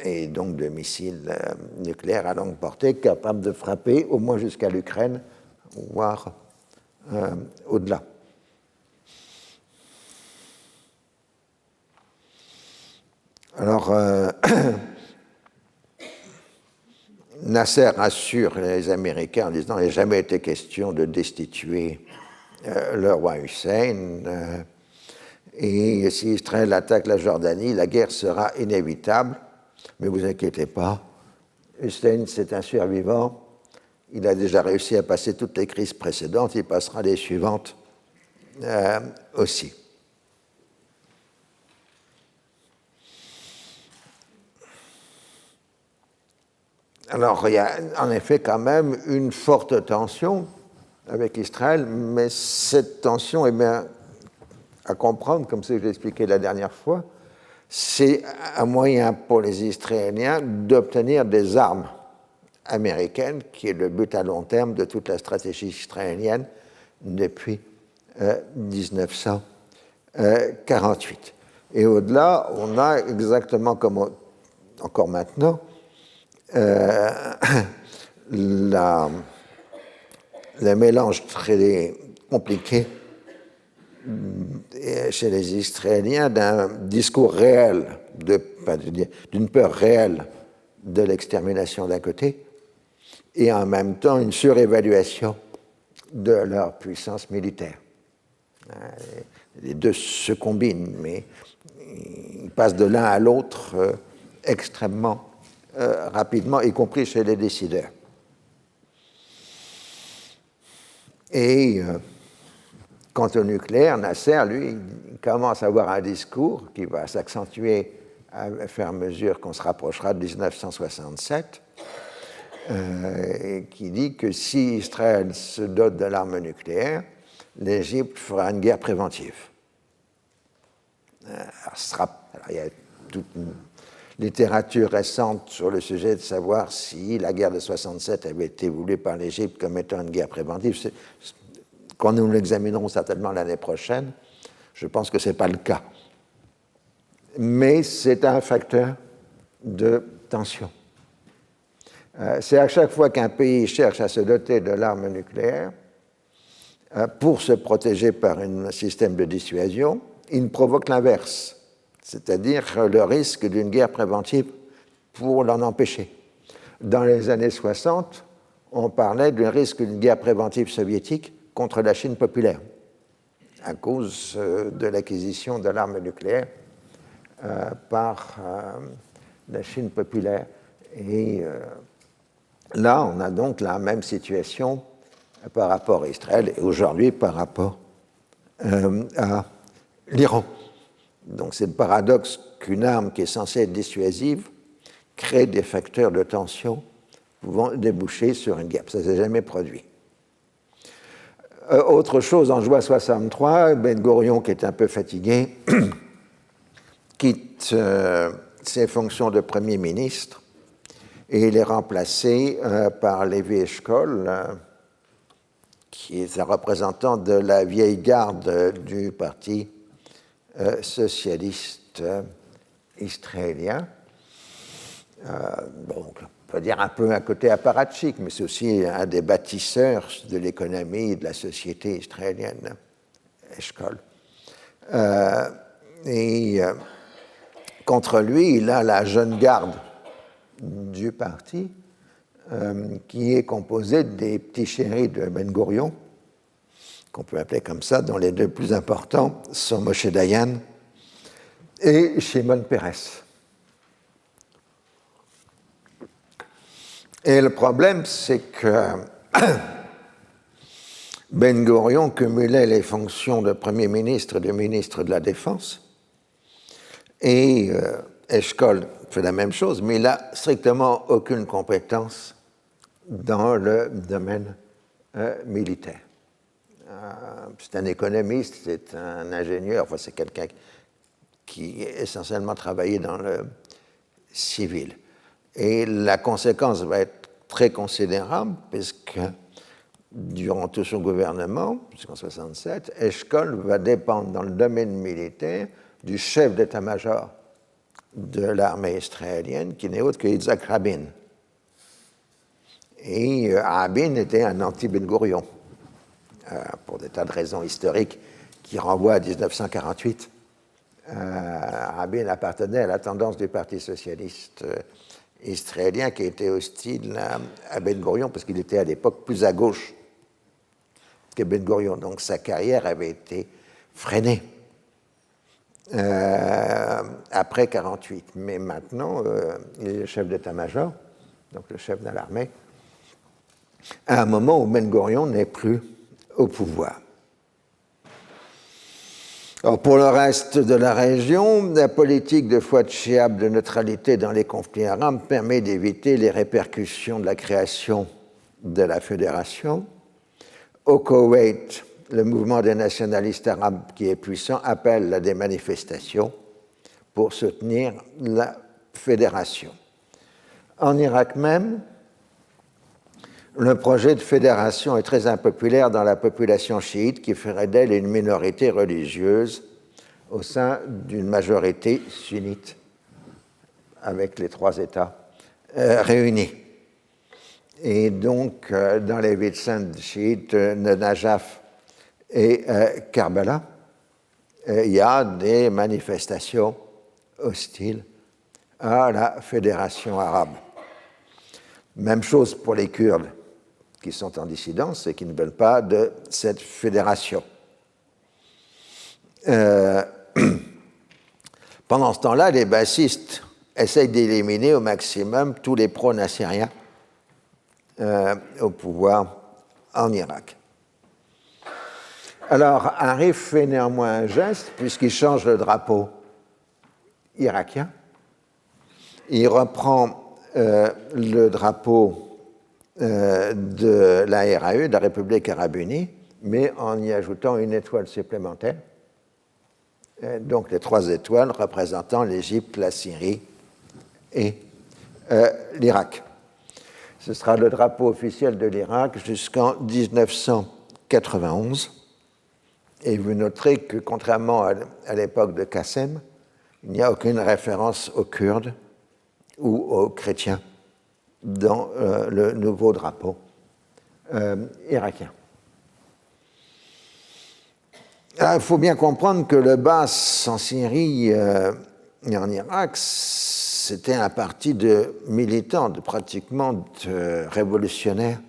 A: Et donc de missiles nucléaires à longue portée capables de frapper au moins jusqu'à l'Ukraine, voire au-delà. Alors, Nasser assure les Américains en disant qu'il n'a jamais été question de destituer le roi Hussein. Et si Israël attaque la Jordanie, la guerre sera inévitable. Mais vous inquiétez pas, Hussein, c'est un survivant. Il a déjà réussi à passer toutes les crises précédentes, il passera les suivantes aussi. Alors, il y a en effet quand même une forte tension avec Israël, mais cette tension est bien à comprendre, comme je l'ai expliqué la dernière fois, c'est un moyen pour les Israéliens d'obtenir des armes américaines, qui est le but à long terme de toute la stratégie israélienne depuis 1948. Et au-delà, on a exactement comme encore maintenant le mélange très compliqué chez les Israéliens d'un discours réel, d'une peur réelle de l'extermination d'un côté, et en même temps une surévaluation de leur puissance militaire. Les deux se combinent, mais ils passent de l'un à l'autre extrêmement rapidement, y compris chez les décideurs. Et quant au nucléaire, Nasser, lui, il commence à avoir un discours qui va s'accentuer à faire mesure qu'on se rapprochera de 1967, qui dit que si Israël se dote de l'arme nucléaire, l'Égypte fera une guerre préventive. Il y a toute une littérature récente sur le sujet de savoir si la guerre de 67 avait été voulue par l'Égypte comme étant une guerre préventive. Quand nous l'examinerons certainement l'année prochaine, je pense que ce n'est pas le cas. Mais c'est un facteur de tension. C'est à chaque fois qu'un pays cherche à se doter de l'arme nucléaire pour se protéger par un système de dissuasion, il provoque l'inverse, c'est-à-dire le risque d'une guerre préventive pour l'en empêcher. Dans les années 60, on parlait du risque d'une guerre préventive soviétique contre la Chine populaire, à cause de l'acquisition de l'arme nucléaire par la Chine populaire. Et là, on a donc la même situation par rapport à Israël et aujourd'hui par rapport à l'Iran. Donc c'est le paradoxe qu'une arme qui est censée être dissuasive crée des facteurs de tension pouvant déboucher sur une guerre. Ça ne s'est jamais produit. Autre chose, en juin 1963, Ben Gurion, qui est un peu fatigué, quitte ses fonctions de Premier ministre et il est remplacé par Levi Eshkol, qui est un représentant de la vieille garde du Parti socialiste israélien. On peut dire un peu un côté apparatchik, mais c'est aussi un des bâtisseurs de l'économie et de la société israélienne, Eshkol. Contre lui, il a la jeune garde du parti, qui est composée des petits chéris de Ben Gurion, qu'on peut appeler comme ça, dont les deux plus importants sont Moshe Dayan et Shimon Peres. Et le problème, c'est que Ben Gurion cumulait les fonctions de Premier ministre et de ministre de la Défense, et Eshkol fait la même chose, mais il n'a strictement aucune compétence dans le domaine militaire. C'est un économiste, c'est un ingénieur, enfin c'est quelqu'un qui essentiellement travaillé dans le civil. Et la conséquence va être très considérable, puisque durant tout son gouvernement, jusqu'en 1967, Eshkol va dépendre dans le domaine militaire du chef d'état-major de l'armée israélienne, qui n'est autre que Yitzhak Rabin. Et Rabin était un anti-Ben Gurion, pour des tas de raisons historiques qui renvoient à 1948. Rabin appartenait à la tendance du Parti socialiste israélien qui était hostile à Ben Gurion, parce qu'il était à l'époque plus à gauche que Ben Gurion. Donc sa carrière avait été freinée après 1948. Mais maintenant, il est le chef d'état-major, donc le chef de l'armée, à un moment où Ben Gurion n'est plus au pouvoir. Alors pour le reste de la région, la politique de Fouad Chehab de neutralité dans les conflits arabes permet d'éviter les répercussions de la création de la fédération. Au Koweït, le mouvement des nationalistes arabes qui est puissant appelle à des manifestations pour soutenir la fédération. En Irak même, le projet de fédération est très impopulaire dans la population chiite qui ferait d'elle une minorité religieuse au sein d'une majorité sunnite avec les trois États réunis. Et donc, dans les villes saintes chiites de Najaf et Karbala, il y a des manifestations hostiles à la fédération arabe. Même chose pour les Kurdes, qui sont en dissidence et qui ne veulent pas de cette fédération. Pendant ce temps-là, les bassistes essayent d'éliminer au maximum tous les pro-nassériens au pouvoir en Irak. Alors, Arif fait néanmoins un geste, puisqu'il change le drapeau irakien. Il reprend le drapeau de la RAE, de la République arabe unie, mais en y ajoutant une étoile supplémentaire. Donc les trois étoiles représentant l'Égypte, la Syrie et l'Irak. Ce sera le drapeau officiel de l'Irak jusqu'en 1991. Et vous noterez que, contrairement à l'époque de Qassem, il n'y a aucune référence aux Kurdes ou aux chrétiens dans le nouveau drapeau irakien. Il faut bien comprendre que le Baas en Syrie et en Irak, c'était un parti de militants, pratiquement de révolutionnaires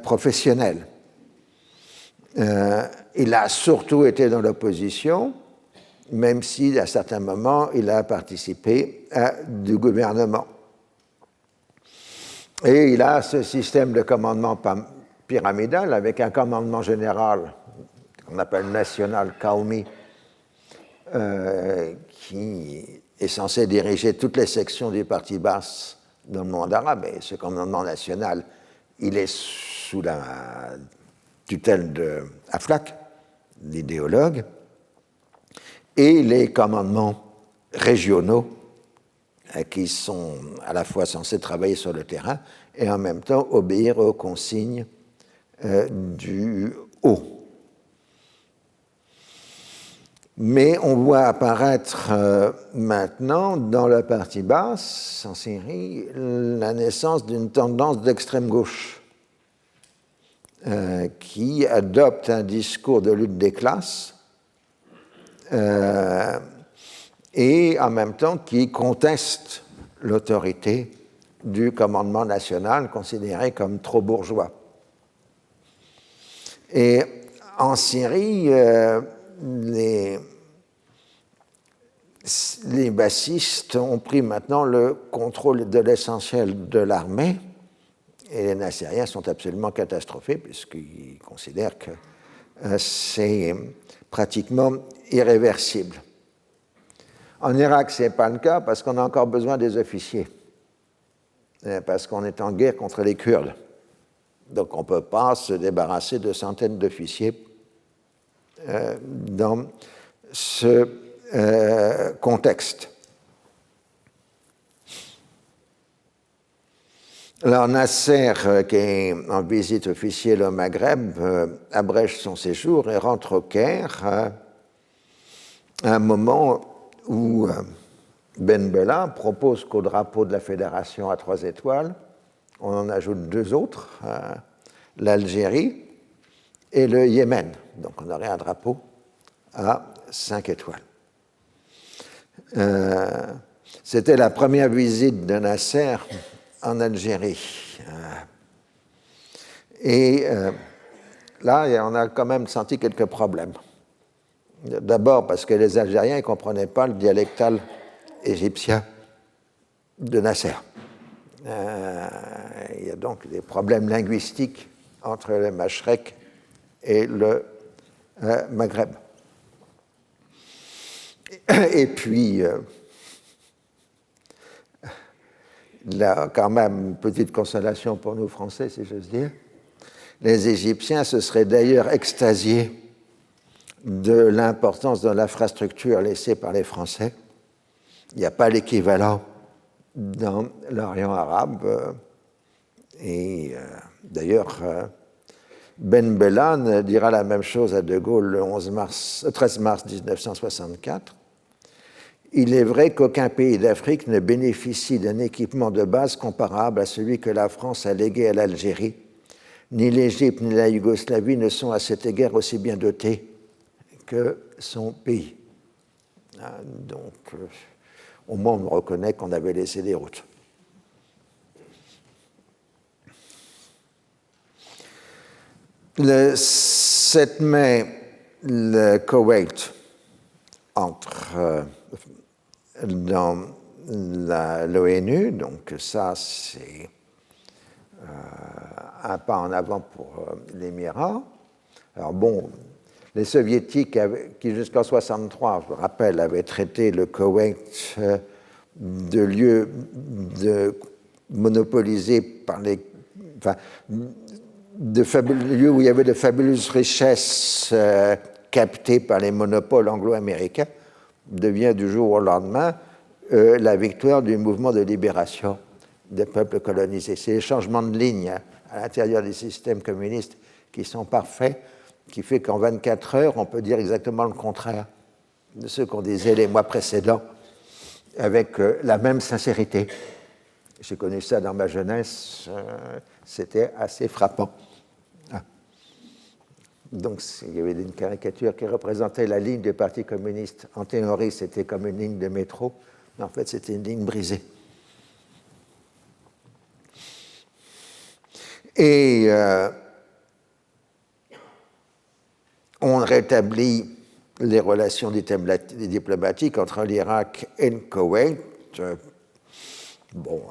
A: professionnels. Il a surtout été dans l'opposition, même si, à certains moments, il a participé à du gouvernement. Et il a ce système de commandement pyramidal avec un commandement général qu'on appelle national Qaoumi, qui est censé diriger toutes les sections du parti Baas dans le monde arabe. Et ce commandement national, il est sous la tutelle de Aflaq, l'idéologue, et les commandements régionaux qui sont à la fois censés travailler sur le terrain et en même temps obéir aux consignes du haut. Mais on voit apparaître maintenant dans le parti Baas en Syrie la naissance d'une tendance d'extrême gauche qui adopte un discours de lutte des classes et en même temps qui conteste l'autorité du commandement national considéré comme trop bourgeois. Et en Syrie, les bassistes ont pris maintenant le contrôle de l'essentiel de l'armée et les nassériens sont absolument catastrophés puisqu'ils considèrent que c'est pratiquement irréversible. En Irak, ce n'est pas le cas parce qu'on a encore besoin des officiers, parce qu'on est en guerre contre les Kurdes. Donc on ne peut pas se débarrasser de centaines d'officiers dans ce contexte. Alors Nasser, qui est en visite officielle au Maghreb, abrège son séjour et rentre au Caire à un moment où Ben Bella propose qu'au drapeau de la Fédération à 3 étoiles, on en ajoute 2 autres, l'Algérie et le Yémen. Donc on aurait un drapeau à 5 étoiles. C'était la première visite de Nasser en Algérie. Et là, on a quand même senti quelques problèmes. D'abord parce que les Algériens ne comprenaient pas le dialectal égyptien de Nasser. Il y a donc des problèmes linguistiques entre le Mashrek et le Maghreb. Et puis, là, quand même, une petite consolation pour nous Français, si j'ose dire, les Égyptiens se seraient d'ailleurs extasiés de l'importance de l'infrastructure laissée par les Français. Il n'y a pas l'équivalent dans l'Orient arabe. Et d'ailleurs, Ben Bella dira la même chose à De Gaulle le 13 mars 1964. Il est vrai qu'aucun pays d'Afrique ne bénéficie d'un équipement de base comparable à celui que la France a légué à l'Algérie. Ni l'Égypte ni la Yougoslavie ne sont à cet égard aussi bien dotés que son pays. Donc, au moins, on reconnaît qu'on avait laissé des routes. Le 7 mai, le Koweït entre dans l'ONU, donc ça, c'est un pas en avant pour l'Émirat. Alors bon, les Soviétiques, qui jusqu'en 1963, je le rappelle, avaient traité le Koweït de lieu monopolisé par les... Enfin, lieu où il y avait de fabuleuses richesses captées par les monopoles anglo-américains, devient du jour au lendemain la victoire du mouvement de libération des peuples colonisés. C'est les changements de ligne à l'intérieur des systèmes communistes qui sont parfaits, qui fait qu'en 24 heures, on peut dire exactement le contraire de ce qu'on disait les mois précédents, avec la même sincérité. J'ai connu ça dans ma jeunesse, c'était assez frappant. Donc, il y avait une caricature qui représentait la ligne du Parti communiste. En théorie, c'était comme une ligne de métro, mais en fait, c'était une ligne brisée. Et on rétablit les relations diplomatiques entre l'Irak et le Koweït. Bon,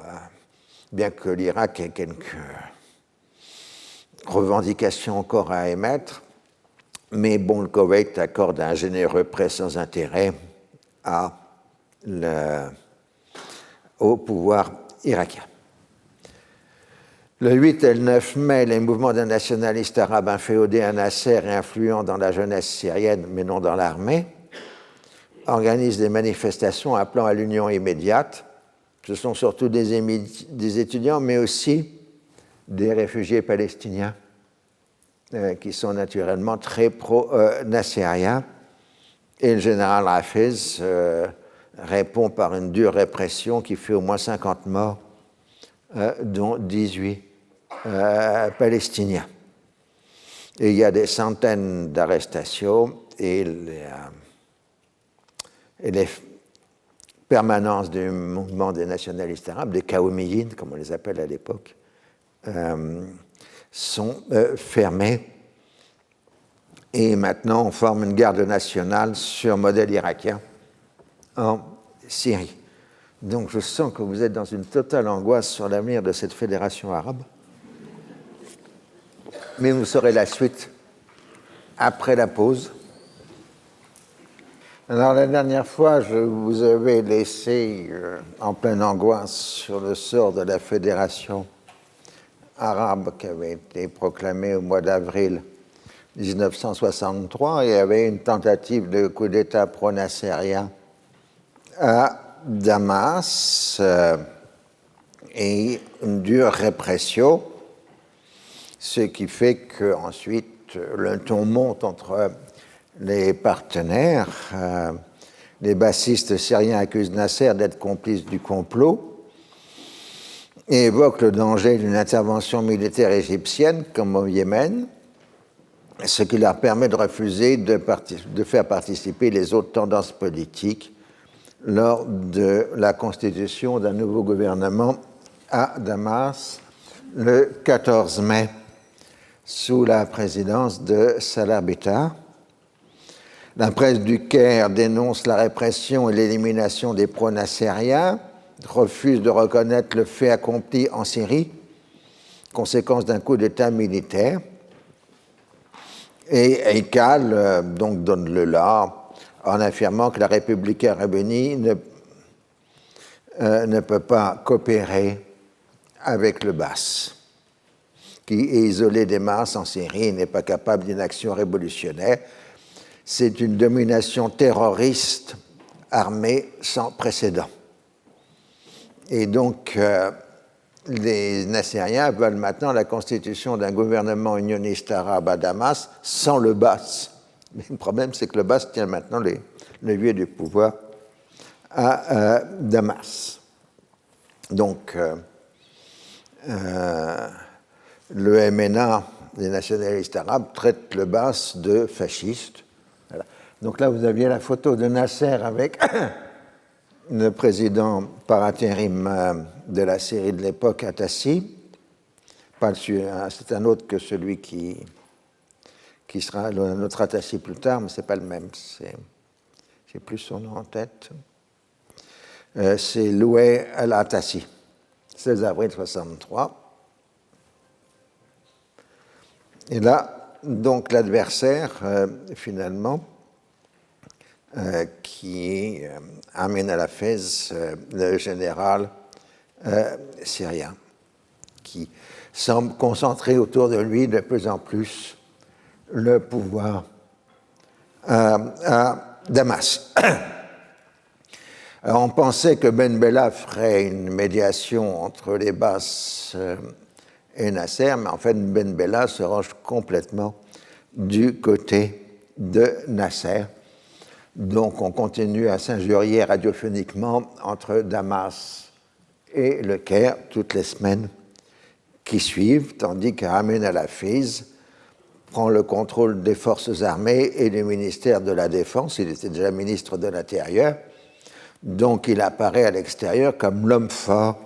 A: bien que l'Irak ait quelques revendications encore à émettre, mais bon, le Koweït accorde un généreux prêt sans intérêt au pouvoir irakien. Le 8 et le 9 mai, les mouvements de nationalistes arabes inféodés à Nasser et influents dans la jeunesse syrienne, mais non dans l'armée, organisent des manifestations appelant à l'union immédiate. Ce sont surtout des étudiants, mais aussi des réfugiés palestiniens qui sont naturellement très pro-nassériens. Et le général Hafez répond par une dure répression qui fait au moins 50 morts, dont 18 palestiniens. Et il y a des centaines d'arrestations et les permanences du mouvement des nationalistes arabes, des Kaoumiyin, comme on les appelle à l'époque, sont fermées. Et maintenant, on forme une garde nationale sur modèle irakien en Syrie. Donc je sens que vous êtes dans une totale angoisse sur l'avenir de cette fédération arabe. Mais vous saurez la suite après la pause. Alors la dernière fois, je vous avais laissé en pleine angoisse sur le sort de la fédération arabe qui avait été proclamée au mois d'avril 1963 et il y avait une tentative de coup d'État pro-nassérien à Damas et une dure répression, ce qui fait qu'ensuite le ton monte entre les partenaires. Les bassistes syriens accusent Nasser d'être complice du complot et évoquent le danger d'une intervention militaire égyptienne comme au Yémen, ce qui leur permet de refuser de faire participer les autres tendances politiques lors de la constitution d'un nouveau gouvernement à Damas le 14 mai sous la présidence de Salah Bita. La presse du Caire dénonce la répression et l'élimination des pro-nassériens, refuse de reconnaître le fait accompli en Syrie, conséquence d'un coup d'État militaire. Et Eikal donc donne le la en affirmant que la République arabe unie ne peut pas coopérer avec le Baas, qui est isolé des masses en Syrie et n'est pas capable d'une action révolutionnaire. C'est une domination terroriste armée sans précédent. Et donc, les Nassériens veulent maintenant la constitution d'un gouvernement unioniste arabe à Damas sans le Baas. Mais le problème, c'est que le Baas tient maintenant les leviers du pouvoir à Damas. Donc, le MNA, les nationalistes arabes, traite le Baas de fasciste. Voilà. Donc là, vous aviez la photo de Nasser avec le président par intérim de la Syrie de l'époque, Atassi. C'est un autre que celui qui sera notre Atassi plus tard, mais ce n'est pas le même. J'ai plus son nom en tête. C'est Loué al-Atassi, 16 avril 1963. Et là, donc l'adversaire, finalement, qui est Amin al-Hafez, le général syrien, qui semble concentrer autour de lui de plus en plus le pouvoir à Damas. Alors, on pensait que Ben Bella ferait une médiation entre les Baas et Nasser, mais en fait, Ben Bella se range complètement du côté de Nasser. Donc, on continue à s'injurier radiophoniquement entre Damas et le Caire toutes les semaines qui suivent, tandis qu'Amin al-Hafez prend le contrôle des forces armées et du ministère de la Défense. Il était déjà ministre de l'Intérieur. Donc, il apparaît à l'extérieur comme l'homme fort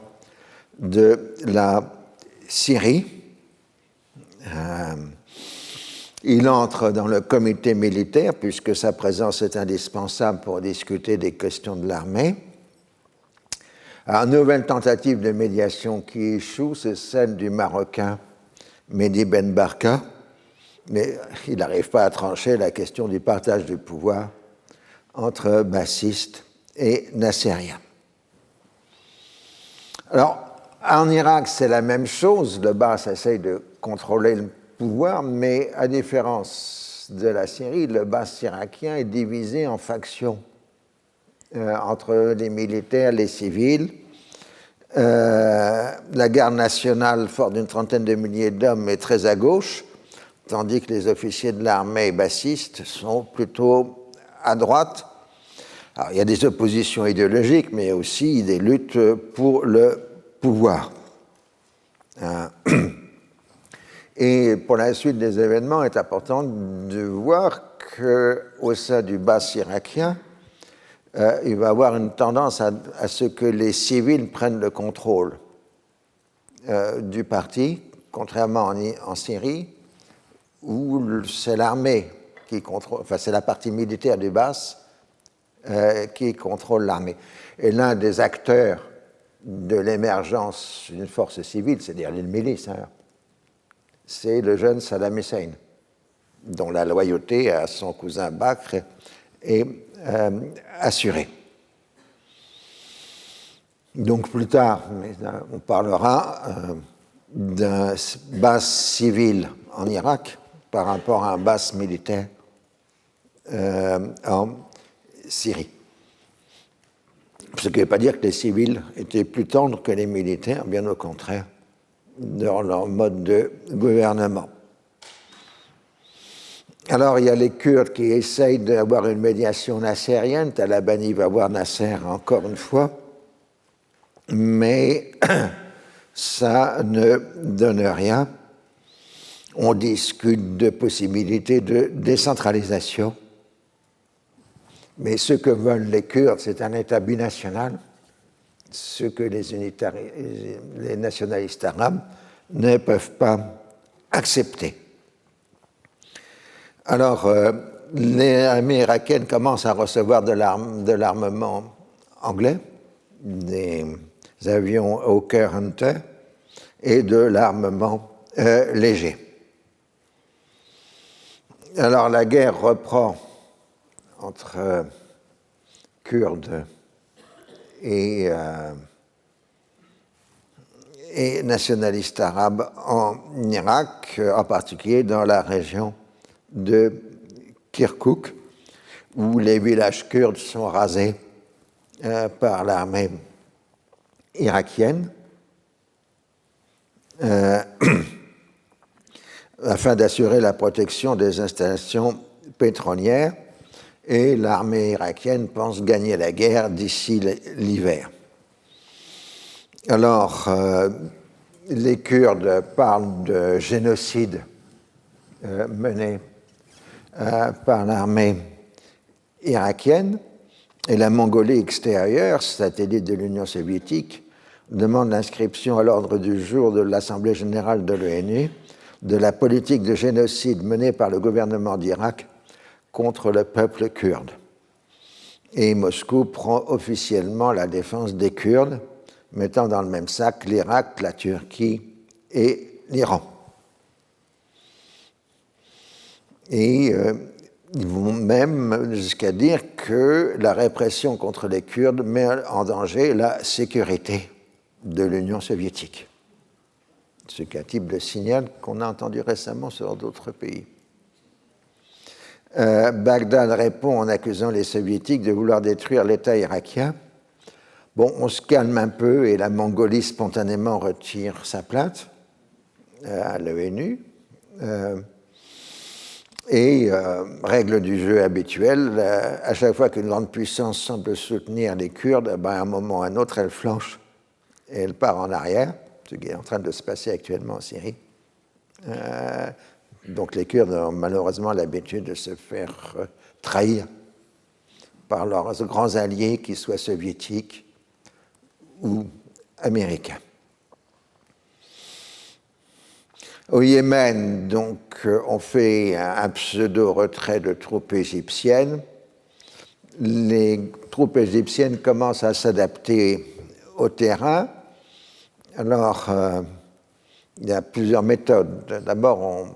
A: de la Syrie. Il entre dans le comité militaire puisque sa présence est indispensable pour discuter des questions de l'armée. Une nouvelle tentative de médiation qui échoue, c'est celle du Marocain Mehdi Ben Barka, mais il n'arrive pas à trancher la question du partage du pouvoir entre bassistes et nassériens. Alors, en Irak, c'est la même chose. Le Baas essaye de contrôler le pouvoir, mais à différence de la Syrie, le Baas irakien est divisé en factions entre les militaires, les civils. La garde nationale, forte d'une trentaine de milliers d'hommes, est très à gauche, tandis que les officiers de l'armée bassistes sont plutôt à droite. Alors, il y a des oppositions idéologiques, mais aussi des luttes pour le pouvoir. Et pour la suite des événements, il est important de voir qu'au sein du Baas irakien, il va y avoir une tendance à ce que les civils prennent le contrôle du parti, contrairement en Syrie, où c'est l'armée qui contrôle, enfin c'est la partie militaire du Baas qui contrôle l'armée. Et l'un des acteurs de l'émergence d'une force civile, c'est-à-dire une milice, c'est le jeune Saddam Hussein, dont la loyauté à son cousin Bakr est assurée. Donc plus tard, on parlera d'un Baas civil en Irak par rapport à un Baas militaire en Syrie. Ce qui ne veut pas dire que les civils étaient plus tendres que les militaires, bien au contraire, dans leur mode de gouvernement. Alors, il y a les Kurdes qui essayent d'avoir une médiation nassérienne. Talabani va voir Nasser encore une fois, mais ça ne donne rien. On discute de possibilités de décentralisation. Mais ce que veulent les Kurdes, c'est un État binational, ce que les nationalistes arabes ne peuvent pas accepter. Alors, l'armée irakienne commence à recevoir de l'armement anglais, des avions Hawker Hunter et de l'armement léger. Alors, la guerre reprend entre Kurdes et nationalistes arabes en Irak, en particulier dans la région de Kirkouk, où les villages kurdes sont rasés par l'armée irakienne afin d'assurer la protection des installations pétrolières, et l'armée irakienne pense gagner la guerre d'ici l'hiver. Alors, les Kurdes parlent de génocide mené par l'armée irakienne, et la Mongolie extérieure, satellite de l'Union soviétique, demande l'inscription à l'ordre du jour de l'Assemblée générale de l'ONU de la politique de génocide menée par le gouvernement d'Irak contre le peuple kurde. Et Moscou prend officiellement la défense des Kurdes, mettant dans le même sac l'Irak, la Turquie et l'Iran. Et ils vont même jusqu'à dire que la répression contre les Kurdes met en danger la sécurité de l'Union soviétique. C'est un type de signal qu'on a entendu récemment sur d'autres pays. Bagdad répond en accusant les soviétiques de vouloir détruire l'État irakien. Bon, on se calme un peu et la Mongolie spontanément retire sa plainte à l'ONU. Règle du jeu habituelle, à chaque fois qu'une grande puissance semble soutenir les Kurdes, à un moment ou à un autre, elle flanche et elle part en arrière, ce qui est en train de se passer actuellement en Syrie. Donc les Kurdes ont malheureusement l'habitude de se faire trahir par leurs grands alliés, qu'ils soient soviétiques ou américains. Au Yémen, donc, on fait un pseudo-retrait de troupes égyptiennes. Les troupes égyptiennes commencent à s'adapter au terrain. Alors, il y a plusieurs méthodes. D'abord,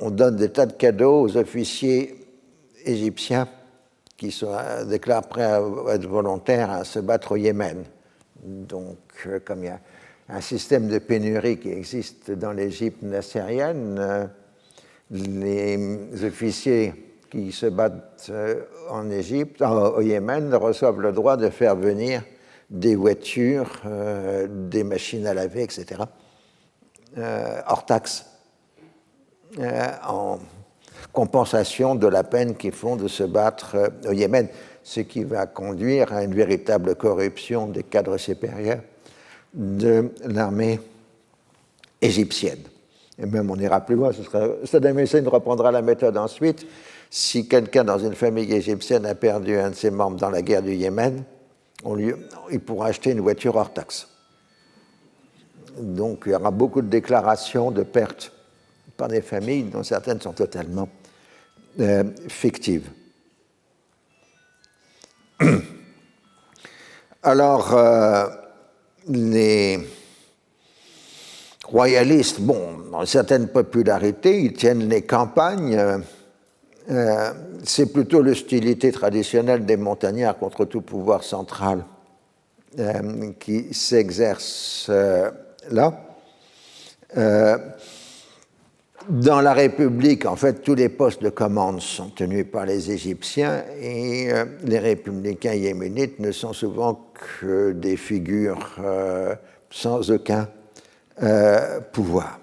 A: on donne des tas de cadeaux aux officiers égyptiens qui déclarent prêts à être volontaires à se battre au Yémen. Donc, comme il y a un système de pénurie qui existe dans l'Égypte nassérienne, les officiers qui se battent en Égypte, au Yémen, reçoivent le droit de faire venir des voitures, des machines à laver, etc., hors taxe, en compensation de la peine qu'ils font de se battre au Yémen, ce qui va conduire à une véritable corruption des cadres supérieurs de l'armée égyptienne. Et même on ira plus loin, Saddam Hussein reprendra la méthode ensuite. Si quelqu'un dans une famille égyptienne a perdu un de ses membres dans la guerre du Yémen, il pourra acheter une voiture hors taxe. Donc il y aura beaucoup de déclarations de pertes par des familles dont certaines sont totalement fictives. Alors, les royalistes, ont une certaine popularité, ils tiennent les campagnes. C'est plutôt l'hostilité traditionnelle des montagnards contre tout pouvoir central qui s'exerce là. Dans la République, en fait, tous les postes de commande sont tenus par les Égyptiens et les républicains yéménites ne sont souvent que des figures sans aucun pouvoir.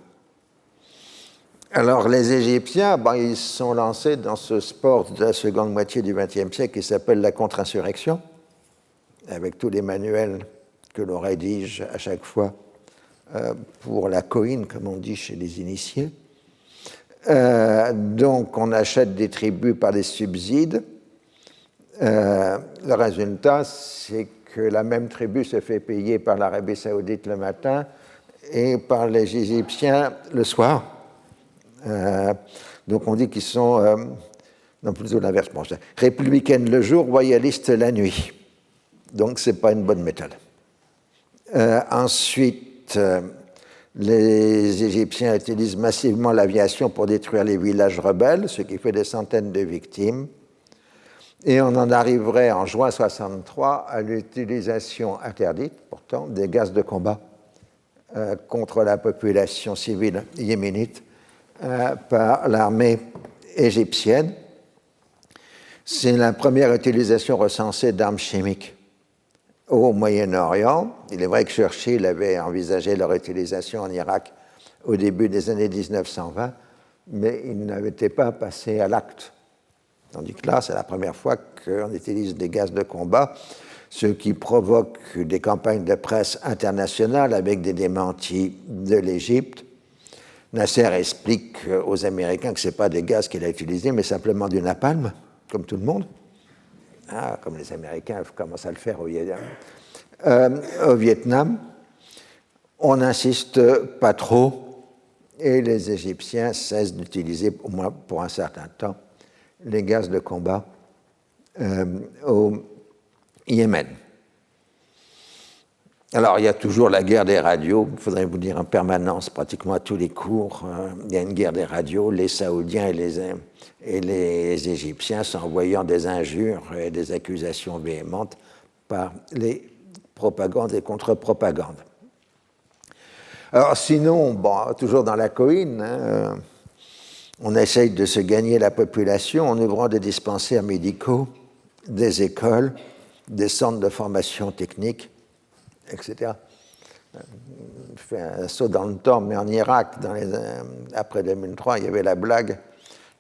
A: Alors, les Égyptiens, ils se sont lancés dans ce sport de la seconde moitié du XXe siècle qui s'appelle la contre-insurrection, avec tous les manuels que l'on rédige à chaque fois pour la coïne, comme on dit chez les initiés. Donc, on achète des tribus par des subsides. Le résultat, c'est que la même tribu se fait payer par l'Arabie saoudite le matin et par les Égyptiens le soir. Donc, on dit qu'ils sont, non, plutôt l'inverse, républicaines le jour, royalistes la nuit. Donc, ce n'est pas une bonne méthode. Ensuite, les Égyptiens utilisent massivement l'aviation pour détruire les villages rebelles, ce qui fait des centaines de victimes. Et on en arriverait en juin 1963 à l'utilisation interdite, pourtant, des gaz de combat contre la population civile yéménite par l'armée égyptienne. C'est la première utilisation recensée d'armes chimiques au Moyen-Orient. Il est vrai que Churchill avait envisagé leur utilisation en Irak au début des années 1920, mais il n'avait pas passé à l'acte. Tandis que là, c'est la première fois qu'on utilise des gaz de combat, ce qui provoque des campagnes de presse internationales avec des démentis de l'Égypte. Nasser explique aux Américains que ce n'est pas des gaz qu'il a utilisés, mais simplement du napalm, comme tout le monde. Comme les Américains commencent à le faire au Vietnam. On n'insiste pas trop et les Égyptiens cessent d'utiliser, au moins pour un certain temps, les gaz de combat au Yémen. Alors, il y a toujours la guerre des radios, il faudrait vous dire en permanence, pratiquement à tous les cours, il y a une guerre des radios, les Saoudiens et les Égyptiens s'envoyant des injures et des accusations véhémentes par les propagandes et contre-propagandes. Alors sinon, toujours dans la coïne, on essaye de se gagner la population en ouvrant des dispensaires médicaux, des écoles, des centres de formation technique, etc. Je fais un saut dans le temps, mais en Irak, après 2003, il y avait la blague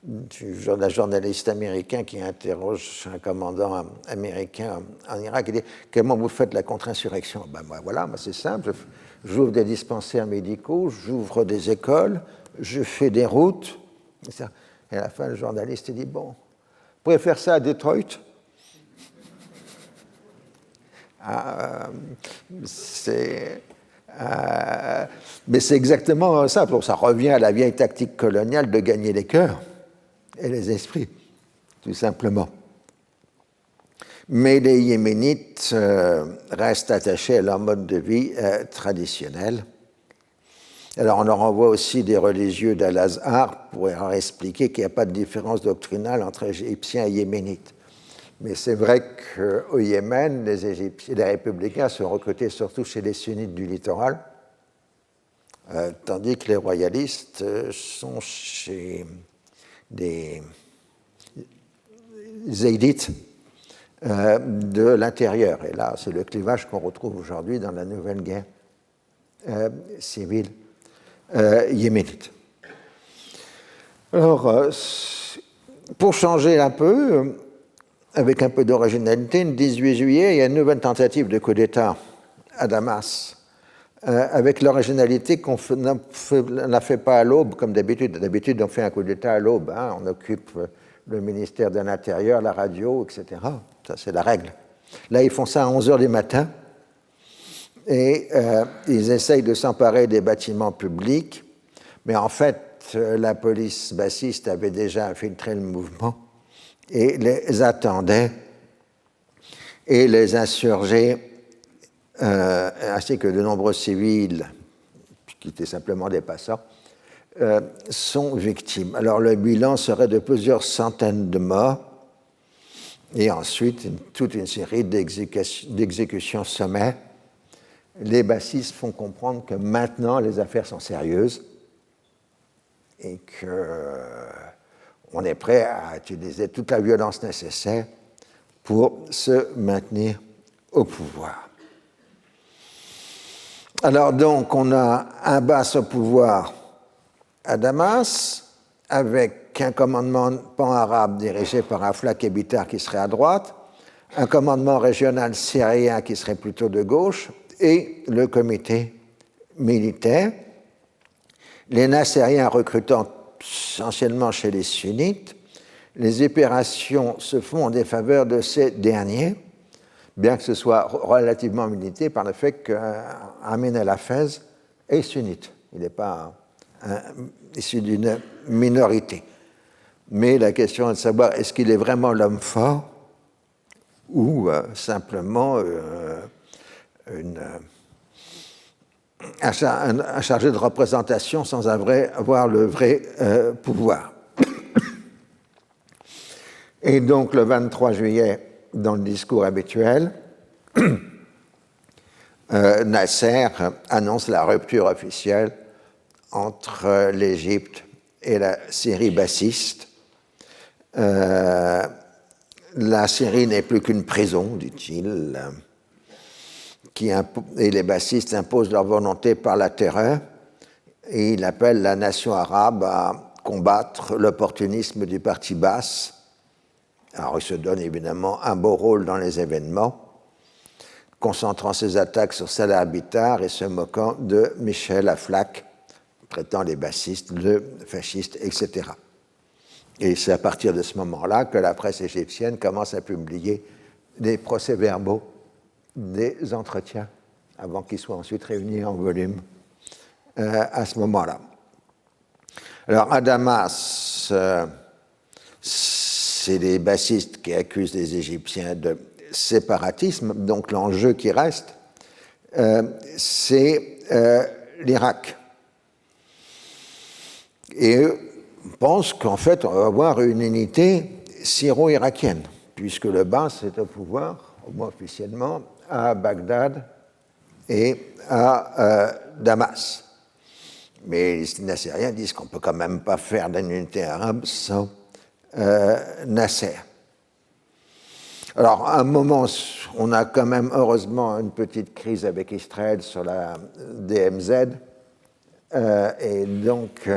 A: d'un journaliste américain qui interroge un commandant américain en Irak. Il dit « Comment vous faites la contre-insurrection ?» Voilà, c'est simple. J'ouvre des dispensaires médicaux, j'ouvre des écoles, je fais des routes. Et à la fin, le journaliste dit « Bon, vous pouvez faire ça à Detroit ?» Mais c'est exactement ça. Ça revient à la vieille tactique coloniale de gagner les cœurs et les esprits, tout simplement. Mais les Yéménites restent attachés à leur mode de vie traditionnel. Alors on leur envoie aussi des religieux d'Al-Azhar pour leur expliquer qu'il n'y a pas de différence doctrinale entre Égyptiens et Yéménites. Mais c'est vrai qu'au Yémen, les républicains sont recrutés surtout chez les sunnites du littoral, tandis que les royalistes sont chez des zaydites de l'intérieur. Et là, c'est le clivage qu'on retrouve aujourd'hui dans la nouvelle guerre civile yéménite. Alors, pour changer un peu, avec un peu d'originalité, le 18 juillet, il y a une nouvelle tentative de coup d'État à Damas, avec l'originalité qu'on n'a fait pas à l'aube, comme d'habitude. D'habitude, on fait un coup d'État à l'aube. On occupe le ministère de l'Intérieur, la radio, etc. Ça, c'est la règle. Là, ils font ça à 11h du matin et ils essayent de s'emparer des bâtiments publics. Mais en fait, la police bassiste avait déjà infiltré le mouvement et les attendait. Et les insurgés, ainsi que de nombreux civils, qui étaient simplement des passants, sont victimes. Alors le bilan serait de plusieurs centaines de morts et ensuite toute une série d'exécutions sommaires. Les bassistes font comprendre que maintenant les affaires sont sérieuses et qu'on est prêt à utiliser toute la violence nécessaire pour se maintenir au pouvoir. Alors donc, on a un Abbas au pouvoir à Damas, avec un commandement pan-arabe dirigé par Aflaq et Bitar qui serait à droite, un commandement régional syrien qui serait plutôt de gauche, et le comité militaire, les Nassériens recrutant essentiellement chez les sunnites. Les opérations se font en défaveur de ces derniers, bien que ce soit relativement limité par le fait qu'Amin el-Hafez est sunnite. Il n'est pas issu d'une minorité. Mais la question est de savoir est-ce qu'il est vraiment l'homme fort ou simplement un chargé de représentation sans avoir le vrai pouvoir. Et donc le 23 juillet, dans le discours habituel, Nasser annonce la rupture officielle entre l'Égypte et la Syrie bassiste. La Syrie n'est plus qu'une prison, dit-il, et les bassistes imposent leur volonté par la terreur, et il appelle la nation arabe à combattre l'opportunisme du parti basse. Alors il se donne évidemment un beau rôle dans les événements, concentrant ses attaques sur Salah Bitar et se moquant de Michel Aflaq, traitant les bassistes de fascistes, etc. Et c'est à partir de ce moment-là que la presse égyptienne commence à publier des procès-verbaux des entretiens, avant qu'ils soient ensuite réunis en volume à ce moment-là. Alors à Damas, c'est les bassistes qui accusent les Égyptiens de séparatisme, donc l'enjeu qui reste, c'est l'Irak. Et on pense qu'en fait, on va avoir une unité syro-irakienne, puisque le Baas est au pouvoir, au moins officiellement, à Bagdad et à Damas. Mais les Nassériens disent qu'on ne peut quand même pas faire d'une unité arabe sans Nasser. Alors, à un moment, on a quand même heureusement une petite crise avec Israël sur la DMZ, et donc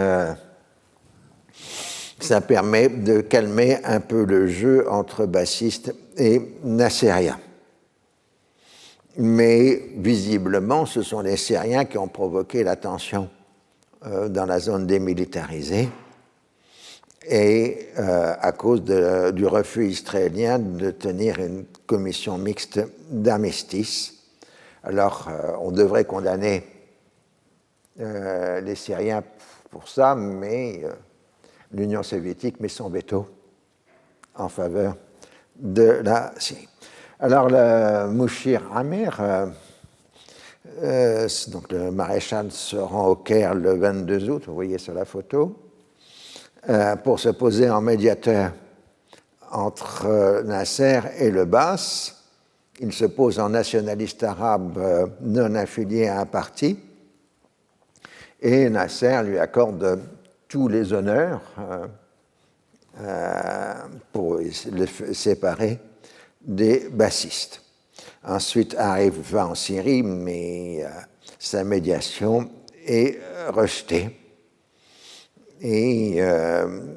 A: ça permet de calmer un peu le jeu entre bassistes et nassériens. Mais visiblement, ce sont les Syriens qui ont provoqué la tension dans la zone démilitarisée, et à cause du refus israélien de tenir une commission mixte d'armistice. Alors, on devrait condamner les Syriens pour ça, mais l'Union soviétique met son veto en faveur de la Syrie. Alors, le Mouchir Amir, donc le maréchal, se rend au Caire le 22 août, vous voyez sur la photo, pour se poser en médiateur entre Nasser et le Baas. Il se pose en nationaliste arabe non affilié à un parti, et Nasser lui accorde tous les honneurs pour le séparer des bassistes. Ensuite va en Syrie, mais sa médiation est rejetée. Et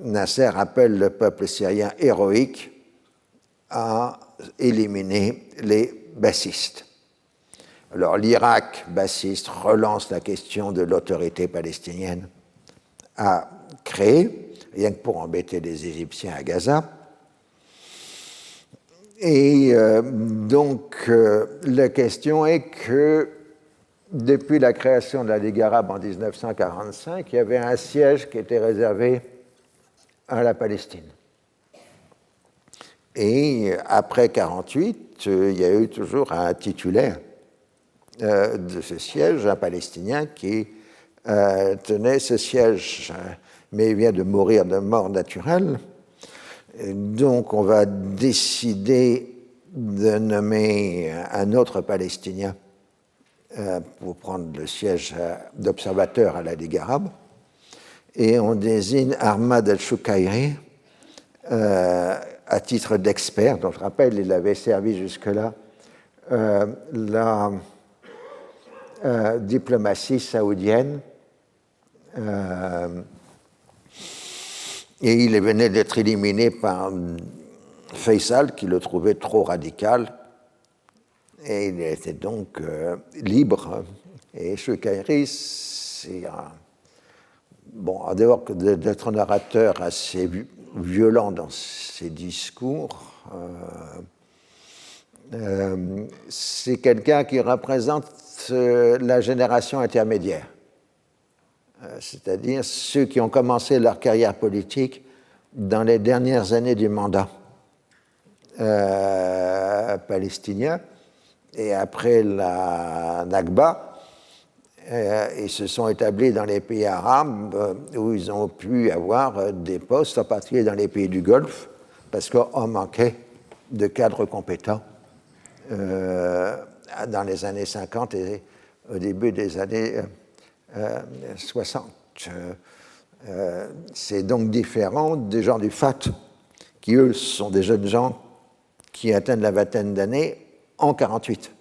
A: Nasser appelle le peuple syrien héroïque à éliminer les bassistes. Alors l'Irak bassiste relance la question de l'autorité palestinienne à créer, rien que pour embêter les Égyptiens à Gaza. Et donc la question est que depuis la création de la Ligue arabe en 1945, il y avait un siège qui était réservé à la Palestine. Et après 1948, il y a eu toujours un titulaire de ce siège, un Palestinien qui tenait ce siège, mais il vient de mourir de mort naturelle. Et donc on va décider de nommer un autre Palestinien pour prendre le siège d'observateur à la Ligue arabe. et on désigne Ahmad al-Shukayri à titre d'expert. Donc je rappelle, il avait servi jusque-là la diplomatie saoudienne et il venait d'être éliminé par Faisal qui le trouvait trop radical et il était donc libre. Et Shukayri, c'est bon, en dehors d'être un orateur assez violent dans ses discours, c'est quelqu'un qui représente la génération intermédiaire, c'est-à-dire ceux qui ont commencé leur carrière politique dans les dernières années du mandat palestinien et après la Nakba. Ils se sont établis dans les pays arabes où ils ont pu avoir des postes, en particulier dans les pays du Golfe, parce qu'on manquait de cadres compétents dans les années 50 et au début des années 60. C'est donc différent des gens du FAT, qui eux sont des jeunes gens qui atteignent la vingtaine d'années en 1948.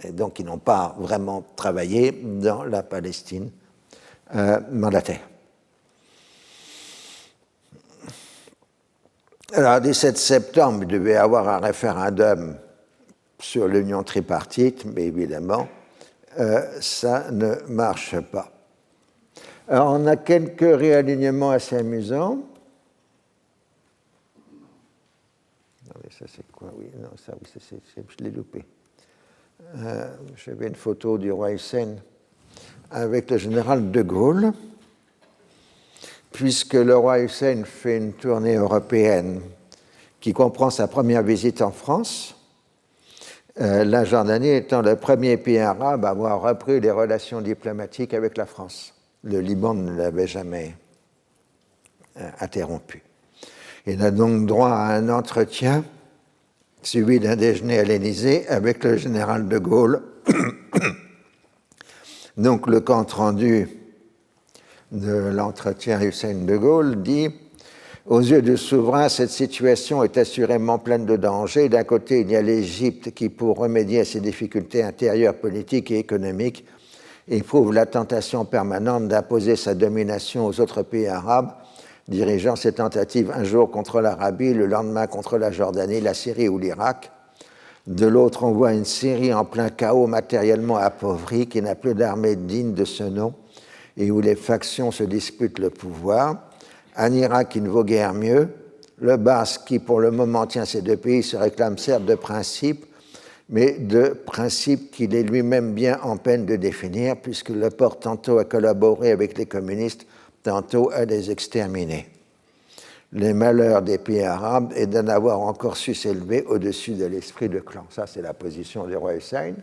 A: Et donc ils n'ont pas vraiment travaillé dans la Palestine mandataire. Alors, le 17 septembre, il devait y avoir un référendum sur l'union tripartite, mais évidemment, ça ne marche pas. Alors, on a quelques réalignements assez amusants. Non, mais ça, c'est quoi? Oui, non, ça, oui, je l'ai loupé. J'avais une photo du roi Hussein avec le général de Gaulle, puisque le roi Hussein fait une tournée européenne qui comprend sa première visite en France, la Jordanie étant le premier pays arabe à avoir repris les relations diplomatiques avec la France. Le Liban ne l'avait jamais interrompu. Il a donc droit à un entretien suivi d'un déjeuner à l'Élysée avec le général de Gaulle. Donc le compte-rendu de l'entretien Hussein-de Gaulle dit « Aux yeux du souverain, cette situation est assurément pleine de dangers. D'un côté, il y a l'Égypte qui, pour remédier à ses difficultés intérieures, politiques et économiques, éprouve la tentation permanente d'imposer sa domination aux autres pays arabes, dirigeant ses tentatives un jour contre l'Arabie, le lendemain contre la Jordanie, la Syrie ou l'Irak. De l'autre, on voit une Syrie en plein chaos matériellement appauvrie, qui n'a plus d'armée digne de ce nom, et où les factions se disputent le pouvoir. Un Irak qui ne vaut guère mieux. Le Bas, qui pour le moment tient ces deux pays, se réclame certes de principes, mais de principes qu'il est lui-même bien en peine de définir, puisqu'il le porte tantôt à collaborer avec les communistes, tantôt à les exterminer. Les malheurs des pays arabes est d'en avoir encore su s'élever au-dessus de l'esprit de clan. Ça, c'est la position du roi Hussein.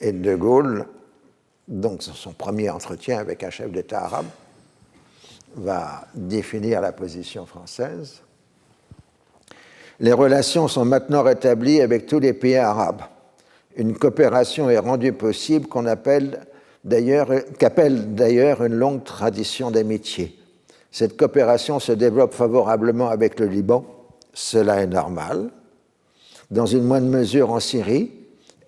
A: Et de Gaulle, donc son premier entretien avec un chef d'État arabe, va définir la position française. Les relations sont maintenant rétablies avec tous les pays arabes. Une coopération est rendue possible qu'appelle d'ailleurs une longue tradition d'amitié. Cette coopération se développe favorablement avec le Liban, cela est normal, dans une moindre mesure en Syrie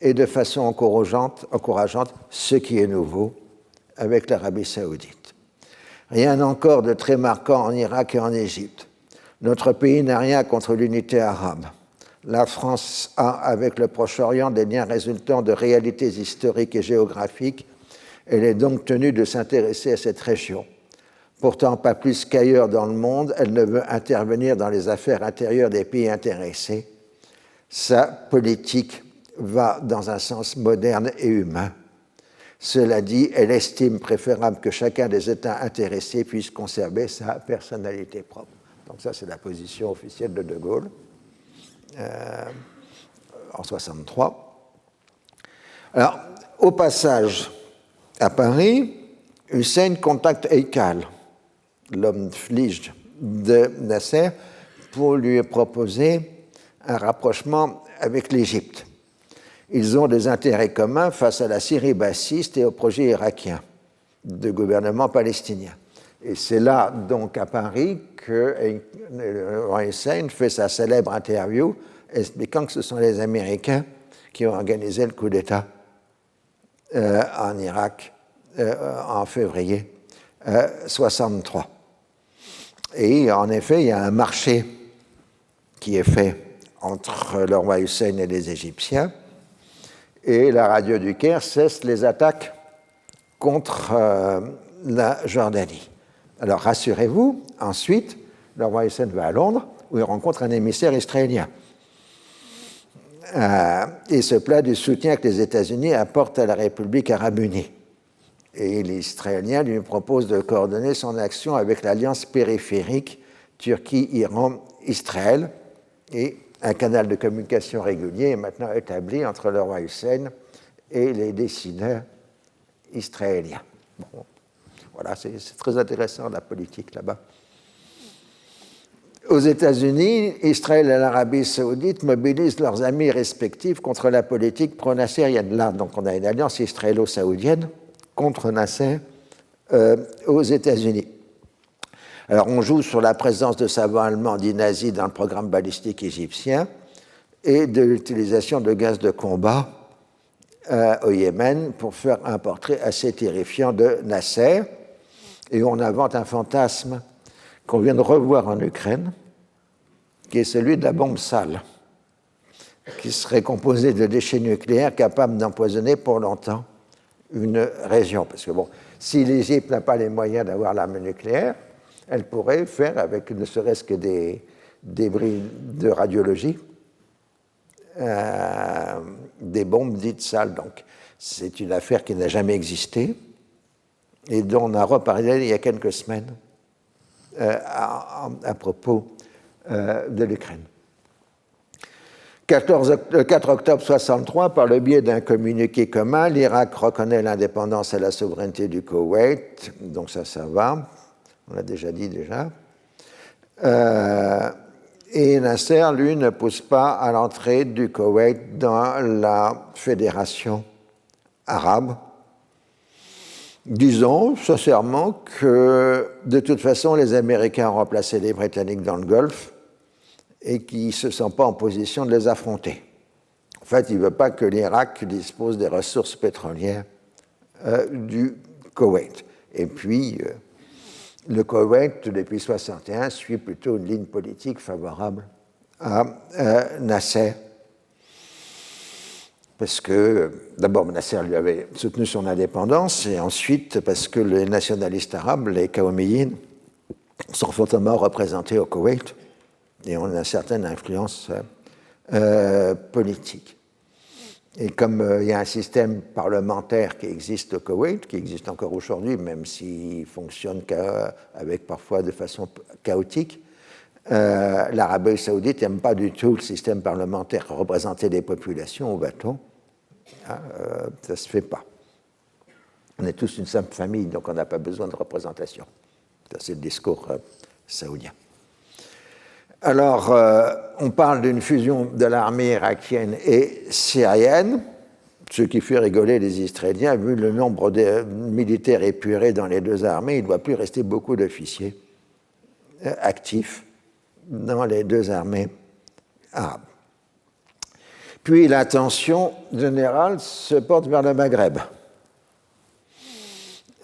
A: et de façon encourageante, ce qui est nouveau, avec l'Arabie saoudite. Rien encore de très marquant en Irak et en Égypte. Notre pays n'a rien contre l'unité arabe. La France a, avec le Proche-Orient, des liens résultant de réalités historiques et géographiques. Elle est donc tenue de s'intéresser à cette région. Pourtant, pas plus qu'ailleurs dans le monde, elle ne veut intervenir dans les affaires intérieures des pays intéressés. Sa politique va dans un sens moderne et humain. Cela dit, elle estime préférable que chacun des États intéressés puisse conserver sa personnalité propre. Donc ça, c'est la position officielle de Gaulle en 1963. Alors, au passage à Paris, Hussein contacte Eikal, l'homme flige de Nasser, pour lui proposer un rapprochement avec l'Égypte. Ils ont des intérêts communs face à la Syrie bassiste et au projet irakien de gouvernement palestinien. Et c'est là, donc, à Paris, que le roi Hussein fait sa célèbre interview expliquant que ce sont les Américains qui ont organisé le coup d'État en Irak en février 1963. Et en effet, il y a un marché qui est fait entre le roi Hussein et les Égyptiens, et la radio du Caire cesse les attaques contre la Jordanie. Alors rassurez-vous, ensuite, le roi Hussein va à Londres, où il rencontre un émissaire israélien. Et se plaint du soutien que les États-Unis apportent à la République arabe unie. Et l'Israélien lui propose de coordonner son action avec l'alliance périphérique Turquie, Iran, Israël. Et un canal de communication régulier est maintenant établi entre le roi Hussein et les décideurs israéliens. Bon, voilà, c'est très intéressant la politique là-bas. Aux États-Unis, Israël et l'Arabie saoudite mobilisent leurs amis respectifs contre la politique pro-nassérienne. Là, donc, on a une alliance israélo-saoudienne contre Nasser aux États-Unis. Alors, on joue sur la présence de savants allemands dits nazis dans le programme balistique égyptien et de l'utilisation de gaz de combat au Yémen pour faire un portrait assez terrifiant de Nasser. Et on invente un fantasme qu'on vient de revoir en Ukraine, qui est celui de la bombe sale, qui serait composée de déchets nucléaires capables d'empoisonner pour longtemps une région. Parce que bon, si l'Égypte n'a pas les moyens d'avoir l'arme nucléaire, elle pourrait faire, avec ne serait-ce que des débris de radiologie, des bombes dites sales. Donc, c'est une affaire qui n'a jamais existé et dont on a reparlé il y a quelques semaines à propos de l'Ukraine. Le 4 octobre 1963, par le biais d'un communiqué commun, l'Irak reconnaît l'indépendance et la souveraineté du Koweït, donc ça va, on l'a déjà dit déjà. Et Nasser, lui, ne pousse pas à l'entrée du Koweït dans la fédération arabe. Disons sincèrement que de toute façon, les Américains ont remplacé les Britanniques dans le Golfe et qu'ils ne se sentent pas en position de les affronter. En fait, il ne veut pas que l'Irak dispose des ressources pétrolières du Koweït. Et puis, le Koweït, depuis 1961, suit plutôt une ligne politique favorable à Nasser. Parce que, d'abord, Nasser lui avait soutenu son indépendance, et ensuite parce que les nationalistes arabes, les Qaoumiyin, sont fortement représentés au Koweït et ont une certaine influence politique. Et comme il y a un système parlementaire qui existe au Koweït, qui existe encore aujourd'hui, même s'il fonctionne avec parfois de façon chaotique, l'Arabie saoudite n'aime pas du tout le système parlementaire, représenter des populations au bâton. Ça ne se fait pas. On est tous une simple famille, donc on n'a pas besoin de représentation. Ça, c'est le discours saoudien. Alors, on parle d'une fusion de l'armée irakienne et syrienne, ce qui fait rigoler les Israéliens. Vu le nombre de militaires épurés dans les deux armées, il ne doit plus rester beaucoup d'officiers actifs dans les deux armées arabes. Puis l'attention générale se porte vers le Maghreb.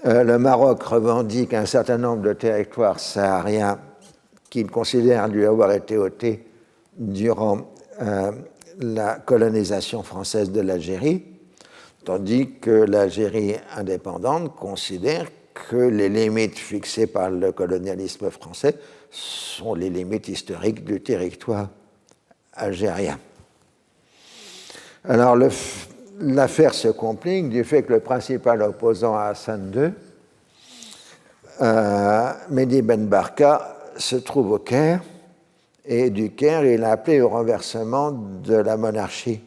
A: Le Maroc revendique un certain nombre de territoires sahariens qu'il considère lui avoir été ôtés durant la colonisation française de l'Algérie, tandis que l'Algérie indépendante considère que les limites fixées par le colonialisme français sont les limites historiques du territoire algérien. Alors, l'affaire se complique du fait que le principal opposant à Hassan II, Mehdi Ben Barka, se trouve au Caire, et du Caire, il a appelé au renversement de la monarchie,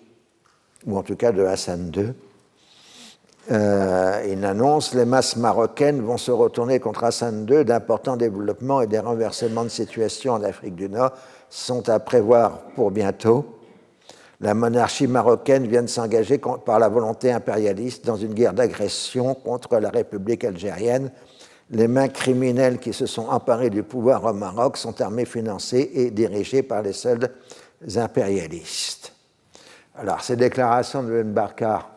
A: ou en tout cas de Hassan II. Il annonce les masses marocaines vont se retourner contre Hassan II, d'importants développements et des renversements de situation en Afrique du Nord sont à prévoir pour bientôt. La monarchie marocaine vient de s'engager par la volonté impérialiste dans une guerre d'agression contre la République algérienne les mains criminelles qui se sont emparées du pouvoir au Maroc sont armées, financées et dirigées par les seuls impérialistes. Alors, ces déclarations de Ben Barka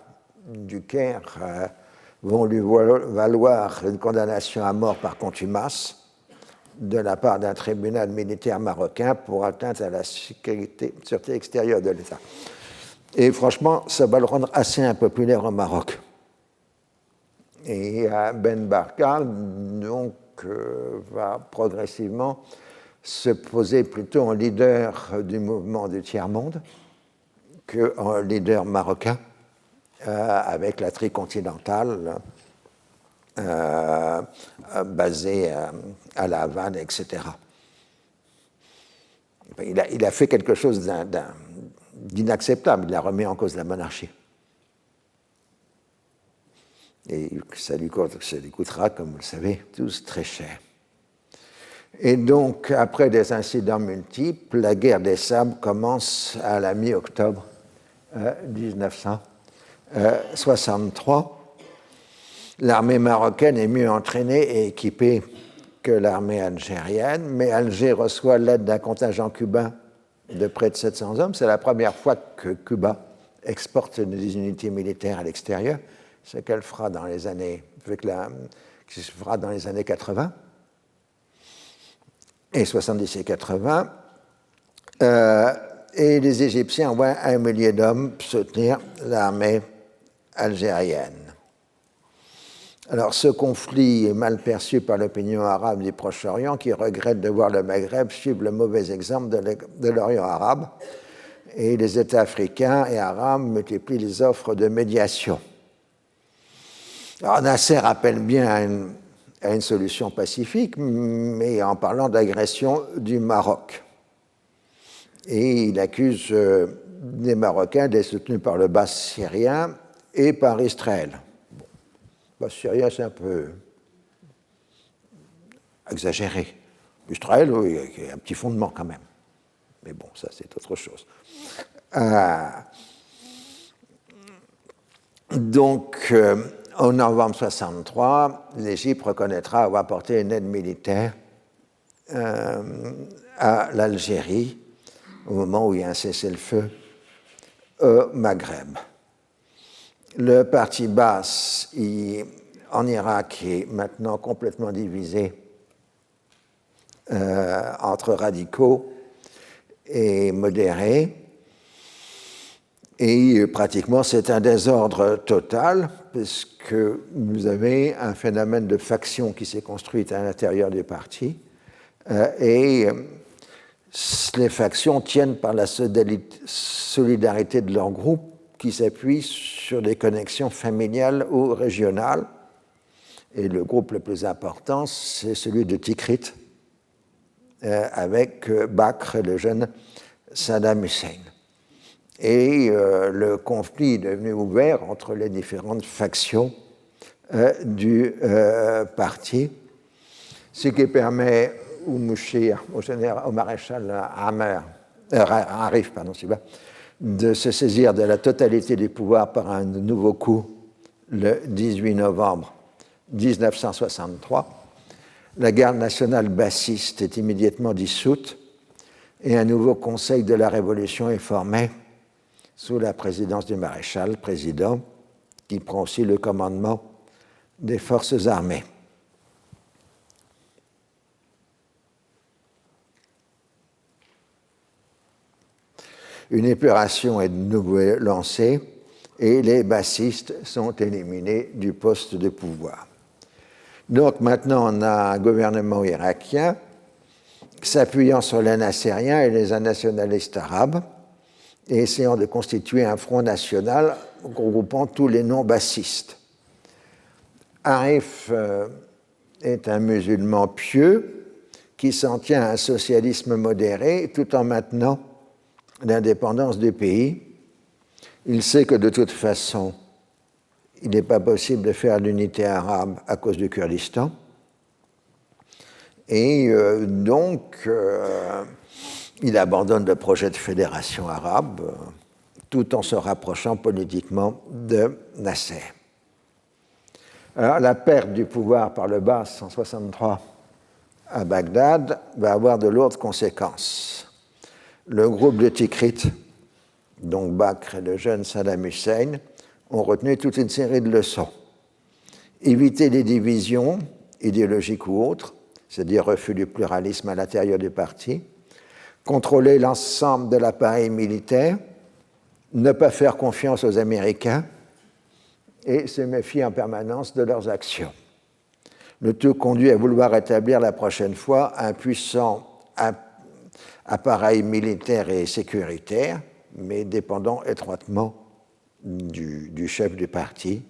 A: du Caire vont lui valoir une condamnation à mort par contumace de la part d'un tribunal militaire marocain pour atteinte à la sûreté extérieure de l'État. Et franchement, ça va le rendre assez impopulaire au Maroc. Et Ben Barka, donc, va progressivement se poser plutôt en leader du mouvement du tiers-monde qu'en leader marocain, avec la tricontinentale basée à La Havane, etc. Il a fait quelque chose d'inacceptable, il a remis en cause la monarchie. Et ça lui coûtera, comme vous le savez, tous très cher. Et donc, après des incidents multiples, la guerre des sables commence à la mi-octobre 1963. L'armée marocaine est mieux entraînée et équipée que l'armée algérienne, mais Alger reçoit l'aide d'un contingent cubain de près de 700 hommes. C'est la première fois que Cuba exporte des unités militaires à l'extérieur, ce qu'elle fera dans les années, qui se fera dans les années 80 et 70 et 80. Et les Égyptiens envoient 1 millier d'hommes soutenir l'armée algérienne. Alors, ce conflit est mal perçu par l'opinion arabe du Proche-Orient, qui regrette de voir le Maghreb suivre le mauvais exemple de l'Orient arabe. Et les États africains et arabes multiplient les offres de médiation. Alors, Nasser appelle bien à une solution pacifique, mais en parlant d'agression du Maroc. Et il accuse les Marocains d'être soutenus par le bas syrien et par Israël. Le bas syrien, c'est un peu exagéré. Israël, oui, il y a un petit fondement quand même. Mais bon, ça, c'est autre chose. Donc, en novembre 1963, l'Égypte reconnaîtra avoir apporté une aide militaire à l'Algérie au moment où il y a un cessez-le-feu au Maghreb. Le parti Baas en Irak est maintenant complètement divisé entre radicaux et modérés. Et pratiquement, c'est un désordre total, puisque vous avez un phénomène de faction qui s'est construit à l'intérieur du parti. Et les factions tiennent par la solidarité de leur groupe, qui s'appuie sur des connexions familiales ou régionales. Et le groupe le plus important, c'est celui de Tikrit, avec Bakr, le jeune Saddam Hussein. Et le conflit est devenu ouvert entre les différentes factions du parti, ce qui permet au Mouchir, au maréchal Arif, de se saisir de la totalité du pouvoir par un nouveau coup le 18 novembre 1963. La garde nationale bassiste est immédiatement dissoute et un nouveau conseil de la Révolution est formé sous la présidence du maréchal, président, qui prend aussi le commandement des forces armées. Une épuration est de nouveau lancée et les bassistes sont éliminés du poste de pouvoir. Donc maintenant, on a un gouvernement irakien s'appuyant sur les nassériens et les nationalistes arabes et essayant de constituer un front national regroupant tous les non-bassistes. Arif est un musulman pieux qui s'en tient à un socialisme modéré tout en maintenant l'indépendance du pays. Il sait que de toute façon, il n'est pas possible de faire l'unité arabe à cause du Kurdistan. Et donc, il abandonne le projet de fédération arabe tout en se rapprochant politiquement de Nasser. Alors, la perte du pouvoir par le Baas en 1963 à Bagdad va avoir de lourdes conséquences. Le groupe de Tikrit, donc Bakr et le jeune Saddam Hussein, ont retenu toute une série de leçons. Éviter les divisions, idéologiques ou autres, c'est-à-dire refus du pluralisme à l'intérieur du parti, contrôler l'ensemble de l'appareil militaire, ne pas faire confiance aux Américains et se méfier en permanence de leurs actions. Le tout conduit à vouloir établir la prochaine fois un puissant appareil militaire et sécuritaire, mais dépendant étroitement du chef du parti,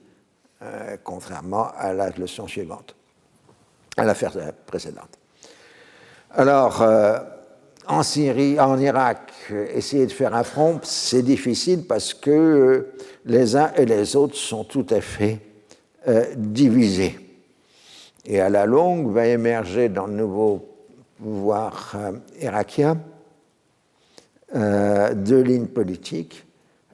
A: contrairement à la leçon suivante, à l'affaire précédente. Alors, en Syrie, en Irak, essayer de faire un front, c'est difficile parce que les uns et les autres sont tout à fait divisés. Et à la longue, va émerger dans le nouveau pouvoir irakien deux lignes politiques.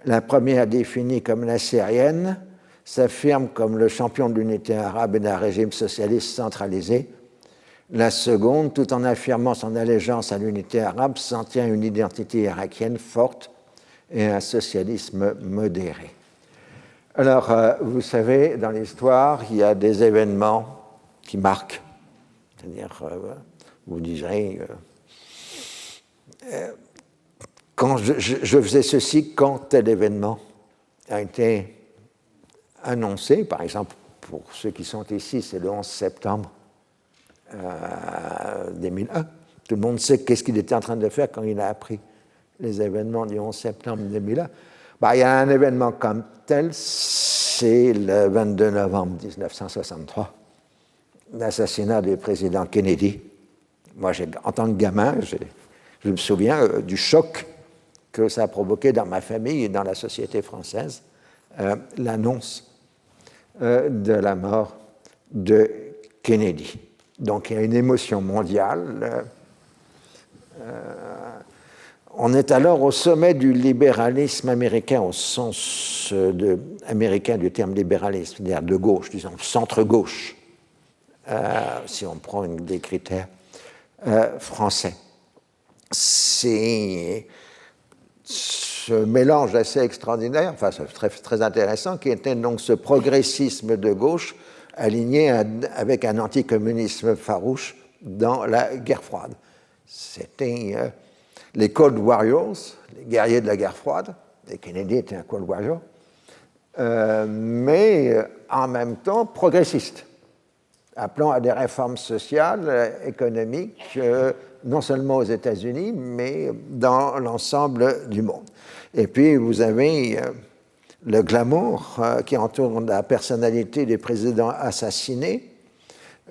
A: La première, définie comme la syrienne, s'affirme comme le champion de l'unité arabe et d'un régime socialiste centralisé. La seconde, tout en affirmant son allégeance à l'unité arabe, s'en tient à une identité irakienne forte et un socialisme modéré. Alors, vous savez, dans l'histoire, il y a des événements qui marquent. C'est-à-dire, vous direz, quand je faisais ceci quand tel événement a été annoncé, par exemple, pour ceux qui sont ici, c'est le 11 septembre 2001. Tout le monde sait qu'est-ce qu'il était en train de faire quand il a appris les événements du 11 septembre 2001. Il y a un événement comme tel, c'est le 22 novembre 1963, l'assassinat du président Kennedy. Moi, en tant que gamin, je me souviens du choc que ça a provoqué dans ma famille et dans la société française, l'annonce de la mort de Kennedy. Donc il y a une émotion mondiale. On est alors au sommet du libéralisme américain, au sens américain du terme libéralisme, c'est-à-dire de gauche, disons centre-gauche, si on prend des critères français. C'est ce mélange assez extraordinaire, enfin très, très intéressant, qui était donc ce progressisme de gauche aligné avec un anticommunisme farouche dans la guerre froide. C'était les Cold Warriors, les guerriers de la guerre froide, et Kennedy était un Cold Warrior, mais en même temps progressiste, appelant à des réformes sociales, économiques, non seulement aux États-Unis, mais dans l'ensemble du monde. Et puis, vous avez le glamour qui entoure la personnalité des présidents assassinés.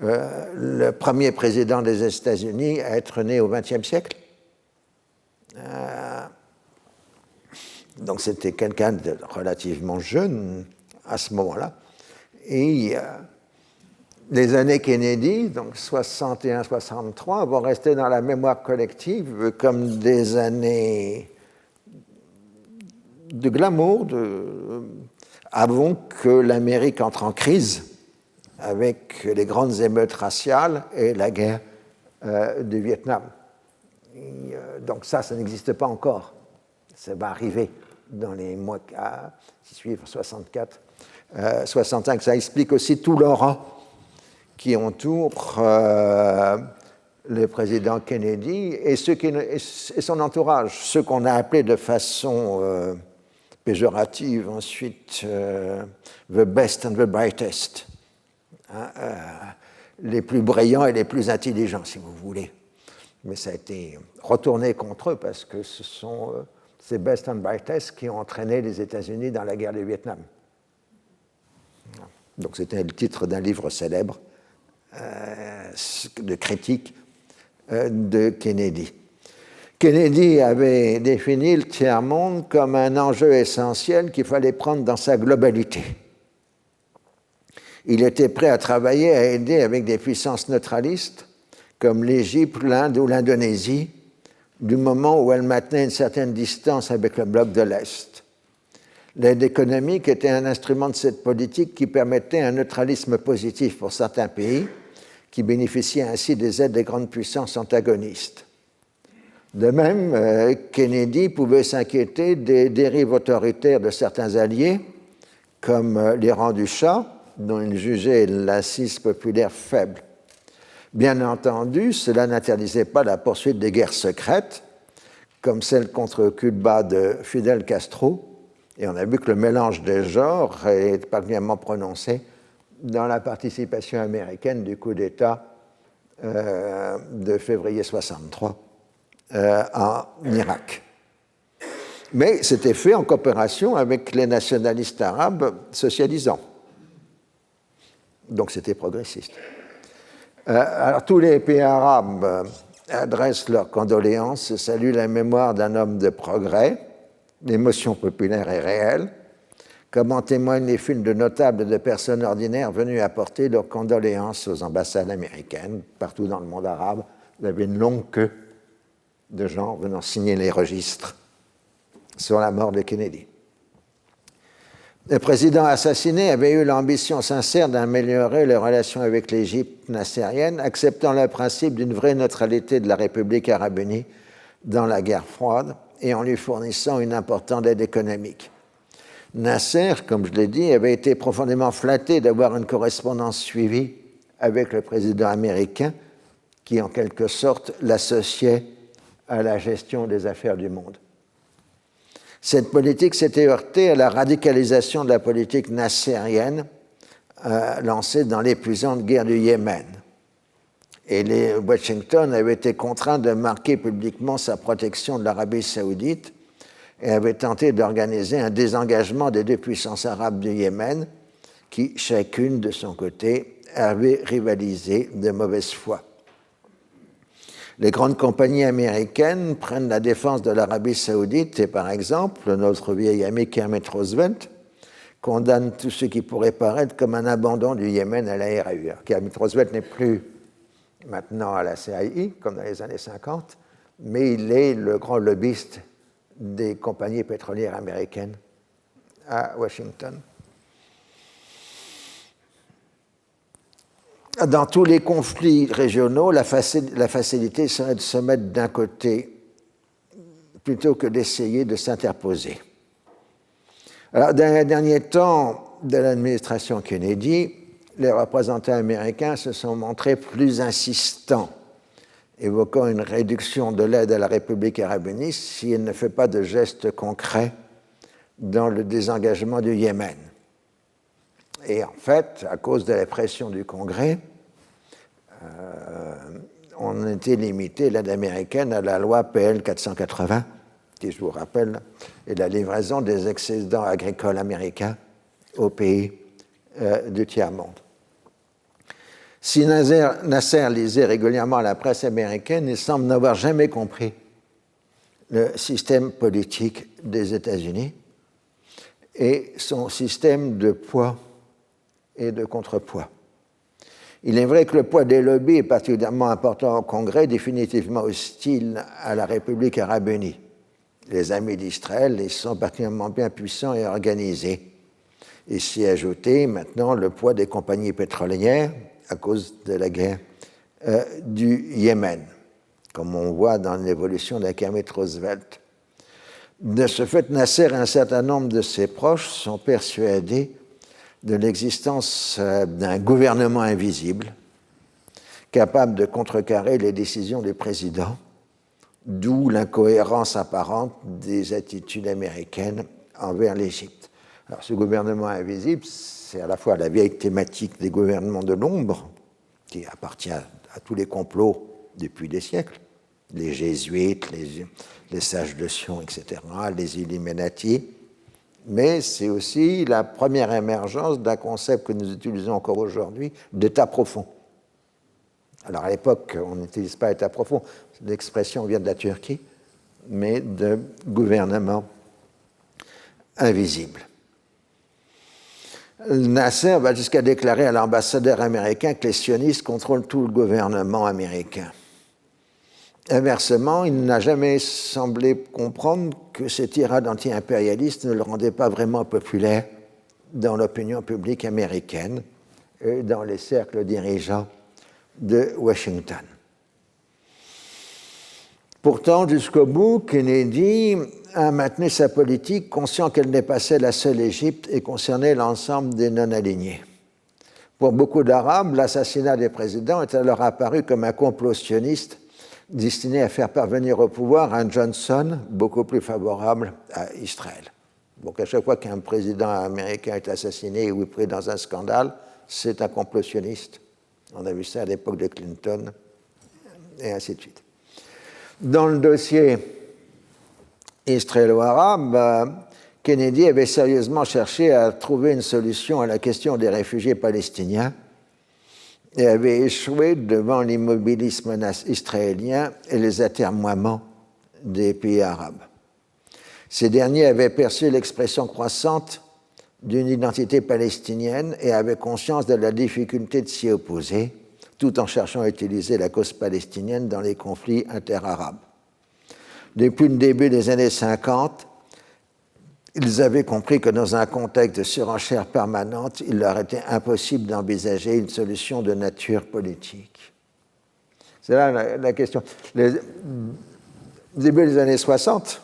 A: Le premier président des États-Unis à être né au XXe siècle. Donc, c'était quelqu'un de relativement jeune à ce moment-là. Et les années Kennedy, donc 61-63, vont rester dans la mémoire collective comme des années de glamour, avant que l'Amérique entre en crise avec les grandes émeutes raciales et la guerre du Vietnam. Et, donc ça n'existe pas encore. Ça va arriver dans les mois qui suivent, 64, 65. Ça explique aussi tout l'aura qui entoure le président Kennedy et son entourage, ceux qu'on a appelés de façon péjorative ensuite the best and the brightest, les plus brillants et les plus intelligents, si vous voulez. Mais ça a été retourné contre eux parce que ce sont ces best and brightest qui ont entraîné les États-Unis dans la guerre du Vietnam. Donc c'était le titre d'un livre célèbre de critique de Kennedy. Kennedy avait défini le tiers-monde comme un enjeu essentiel qu'il fallait prendre dans sa globalité. Il était prêt à travailler, à aider avec des puissances neutralistes comme l'Égypte, l'Inde ou l'Indonésie, du moment où elles maintenaient une certaine distance avec le bloc de l'Est. L'aide économique était un instrument de cette politique qui permettait un neutralisme positif pour certains pays qui bénéficiaient ainsi des aides des grandes puissances antagonistes. De même, Kennedy pouvait s'inquiéter des dérives autoritaires de certains alliés, comme l'Iran du Shah, dont il jugeait l'assise populaire faible. Bien entendu, cela n'interdisait pas la poursuite des guerres secrètes, comme celle contre Cuba de Fidel Castro, et on a vu que le mélange des genres est particulièrement prononcé dans la participation américaine du coup d'État de février 1963 en Irak. Mais c'était fait en coopération avec les nationalistes arabes socialisants. Donc c'était progressiste. Alors tous les pays arabes adressent leurs condoléances et saluent la mémoire d'un homme de progrès. L'émotion populaire est réelle, comme en témoignent les films de notables et de personnes ordinaires venues apporter leurs condoléances aux ambassades américaines. Partout dans le monde arabe, il y avait une longue queue de gens venant signer les registres sur la mort de Kennedy. Le président assassiné avait eu l'ambition sincère d'améliorer les relations avec l'Égypte nassérienne, acceptant le principe d'une vraie neutralité de la République arabe unie dans la guerre froide et en lui fournissant une importante aide économique. Nasser, comme je l'ai dit, avait été profondément flatté d'avoir une correspondance suivie avec le président américain qui, en quelque sorte, l'associait à la gestion des affaires du monde. Cette politique s'était heurtée à la radicalisation de la politique nassérienne lancée dans l'épuisante guerre du Yémen. Et Washington avait été contraint de marquer publiquement sa protection de l'Arabie saoudite et avait tenté d'organiser un désengagement des deux puissances arabes du Yémen qui, chacune de son côté, avaient rivalisé de mauvaise foi. Les grandes compagnies américaines prennent la défense de l'Arabie saoudite et, par exemple, notre vieil ami Kermit Roosevelt condamne tout ce qui pourrait paraître comme un abandon du Yémen à la RAU. Kermit Roosevelt n'est plus maintenant à la CII, comme dans les années 50, mais il est le grand lobbyiste des compagnies pétrolières américaines à Washington. Dans tous les conflits régionaux, la facilité serait de se mettre d'un côté plutôt que d'essayer de s'interposer. Alors, dans les derniers temps de l'administration Kennedy, les représentants américains se sont montrés plus insistants, évoquant une réduction de l'aide à la République arabe unie si elle ne fait pas de gestes concrets dans le désengagement du Yémen. Et en fait, à cause de la pression du Congrès, on était limité, l'aide américaine, à la loi PL 480, qui, je vous rappelle, est la livraison des excédents agricoles américains aux pays du tiers-monde. Si Nasser lisait régulièrement la presse américaine, il semble n'avoir jamais compris le système politique des États-Unis et son système de poids et de contrepoids. Il est vrai que le poids des lobbies est particulièrement important au Congrès, définitivement hostile à la République arabe unie. Les amis d'Israël ils sont particulièrement bien puissants et organisés. Et s'y ajouter maintenant le poids des compagnies pétrolières à cause de la guerre du Yémen, comme on voit dans l'évolution de Kermit Roosevelt. De ce fait, Nasser et un certain nombre de ses proches sont persuadés de l'existence d'un gouvernement invisible capable de contrecarrer les décisions du président, d'où l'incohérence apparente des attitudes américaines envers l'Égypte. Alors, ce gouvernement invisible, c'est à la fois la vieille thématique des gouvernements de l'ombre, qui appartient à tous les complots depuis des siècles, les jésuites, les sages de Sion, etc., les Illuminati, mais c'est aussi la première émergence d'un concept que nous utilisons encore aujourd'hui, d'État profond. Alors à l'époque, on n'utilise pas État profond, l'expression vient de la Turquie, mais de gouvernement invisible. Nasser va jusqu'à déclarer à l'ambassadeur américain que les sionistes contrôlent tout le gouvernement américain. Inversement, il n'a jamais semblé comprendre que ces tirades anti-impérialistes ne le rendaient pas vraiment populaire dans l'opinion publique américaine et dans les cercles dirigeants de Washington. Pourtant, jusqu'au bout, Kennedy a maintenu sa politique, conscient qu'elle dépassait la seule Égypte et concernait l'ensemble des non-alignés. Pour beaucoup d'Arabes, l'assassinat des présidents est alors apparu comme un complot sioniste destiné à faire parvenir au pouvoir un Johnson beaucoup plus favorable à Israël. Donc à chaque fois qu'un président américain est assassiné ou pris dans un scandale, c'est un complot sioniste. On a vu ça à l'époque de Clinton, et ainsi de suite. Dans le dossier israélo-arabe, Kennedy avait sérieusement cherché à trouver une solution à la question des réfugiés palestiniens et avait échoué devant l'immobilisme israélien et les atermoiements des pays arabes. Ces derniers avaient perçu l'expression croissante d'une identité palestinienne et avaient conscience de la difficulté de s'y opposer, tout en cherchant à utiliser la cause palestinienne dans les conflits interarabes. Depuis le début des années 50, ils avaient compris que dans un contexte de surenchère permanente, il leur était impossible d'envisager une solution de nature politique. C'est là la question. Au début des années 60,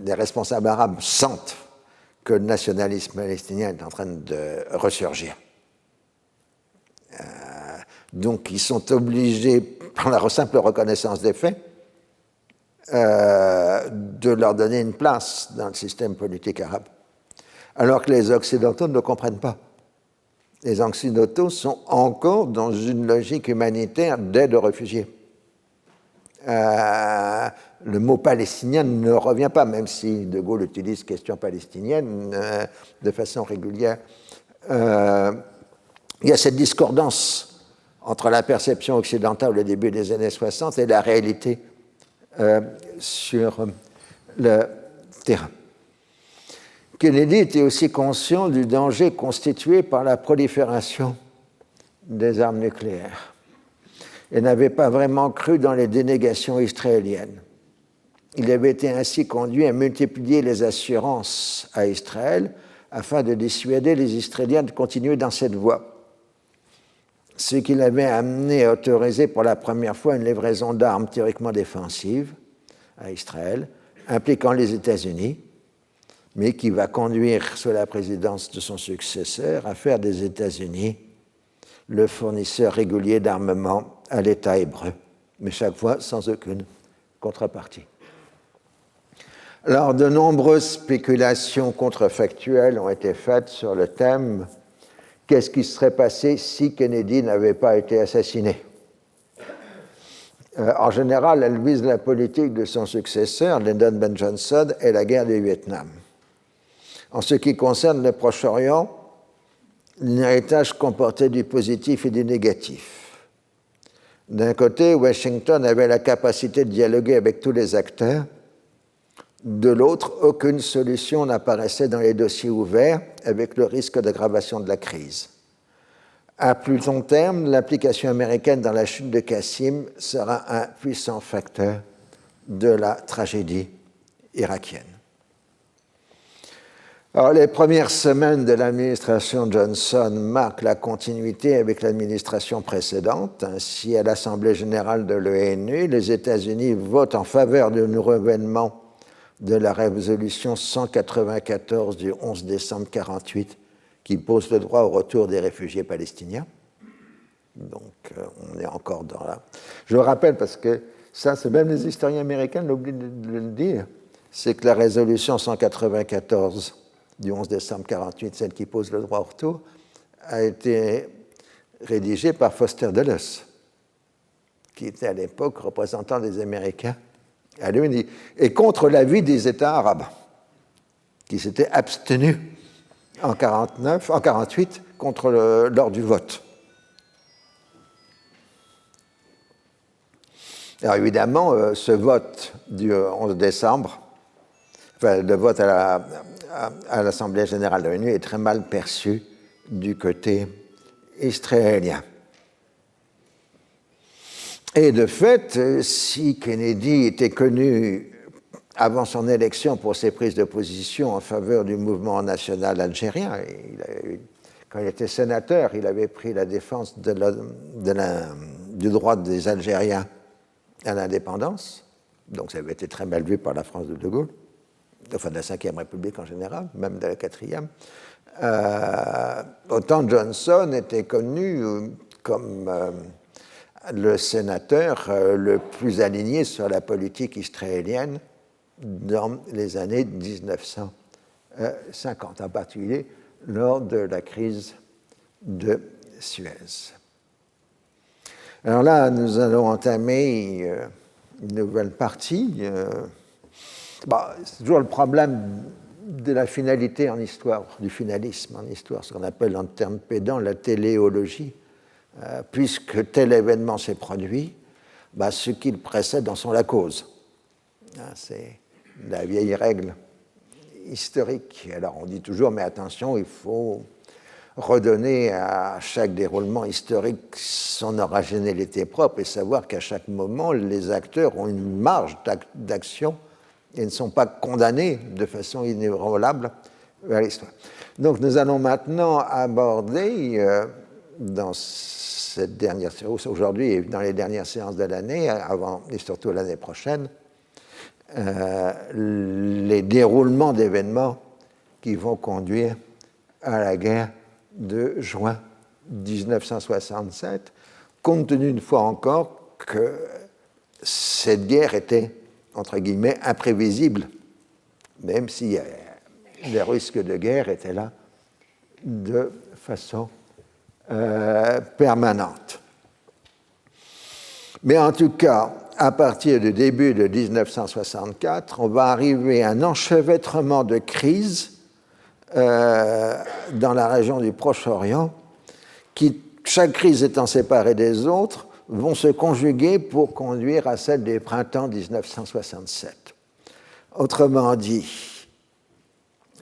A: les responsables arabes sentent que le nationalisme palestinien est en train de ressurgir. Donc, ils sont obligés, par la simple reconnaissance des faits, de leur donner une place dans le système politique arabe, alors que les Occidentaux ne le comprennent pas. Les Occidentaux sont encore dans une logique humanitaire d'aide aux réfugiés. Le mot palestinien ne revient pas, même si De Gaulle utilise question palestinienne de façon régulière. Il y a cette discordance entre la perception occidentale au début des années 60 et la réalité sur le terrain. Kennedy était aussi conscient du danger constitué par la prolifération des armes nucléaires et n'avait pas vraiment cru dans les dénégations israéliennes. Il avait été ainsi conduit à multiplier les assurances à Israël afin de dissuader les Israéliens de continuer dans cette voie, ce qui l'avait amené à autoriser pour la première fois une livraison d'armes théoriquement défensives à Israël, impliquant les États-Unis, mais qui va conduire, sous la présidence de son successeur, à faire des États-Unis le fournisseur régulier d'armement à l'État hébreu, mais chaque fois sans aucune contrepartie. Alors, de nombreuses spéculations contrefactuelles ont été faites sur le thème « Qu'est-ce qui serait passé si Kennedy n'avait pas été assassiné ?» En général, elle vise la politique de son successeur, Lyndon B. Johnson, et la guerre du Vietnam. En ce qui concerne le Proche-Orient, l'héritage comportait du positif et du négatif. D'un côté, Washington avait la capacité de dialoguer avec tous les acteurs. De l'autre, aucune solution n'apparaissait dans les dossiers ouverts, avec le risque d'aggravation de la crise. À plus long terme, l'implication américaine dans la chute de Qassim sera un puissant facteur de la tragédie irakienne. Alors, les premières semaines de l'administration Johnson marquent la continuité avec l'administration précédente. Ainsi, à l'Assemblée générale de l'ONU, les États-Unis votent en faveur du renouvellement de la résolution 194 du 11 décembre 1948 qui pose le droit au retour des réfugiés palestiniens. Donc, on est encore dans là. Je le rappelle parce que ça, c'est même les historiens américains l'oublient de le dire, c'est que la résolution 194 du 11 décembre 1948, celle qui pose le droit au retour, a été rédigée par Foster Dulles, qui était à l'époque représentant des Américains à l'ONU, et contre l'avis des États arabes, qui s'étaient abstenus en 1948 lors du vote. Alors évidemment, ce vote du 11 décembre, enfin, le vote à l'Assemblée générale de l'ONU est très mal perçu du côté israélien. Et de fait, si Kennedy était connu avant son élection pour ses prises de position en faveur du mouvement national algérien, quand il était sénateur, il avait pris la défense du droit des Algériens à l'indépendance, donc ça avait été très mal vu par la France de Gaulle, enfin de la Ve République en général, même de la IVe. Autant Johnson était connu comme le sénateur le plus aligné sur la politique israélienne dans les années 1950, en particulier lors de la crise de Suez. Alors là, nous allons entamer une nouvelle partie. C'est toujours le problème de la finalité en histoire, du finalisme en histoire, ce qu'on appelle en termes pédants la téléologie. Puisque tel événement s'est produit, ce qui le précède en sont la cause. C'est la vieille règle historique. Alors on dit toujours, mais attention, il faut redonner à chaque déroulement historique son origинalité propre et savoir qu'à chaque moment, les acteurs ont une marge d'action et ne sont pas condamnés de façon inébranlable vers l'histoire. Donc nous allons maintenant aborder dans cette dernière séance, aujourd'hui et dans les dernières séances de l'année, avant et surtout l'année prochaine, les déroulements d'événements qui vont conduire à la guerre de juin 1967, compte tenu une fois encore que cette guerre était, entre guillemets, imprévisible, même si les risques de guerre étaient là de façon permanente. Mais en tout cas, à partir du début de 1964, on va arriver à un enchevêtrement de crises dans la région du Proche-Orient qui, chaque crise étant séparée des autres, vont se conjuguer pour conduire à celle des printemps 1967. Autrement dit,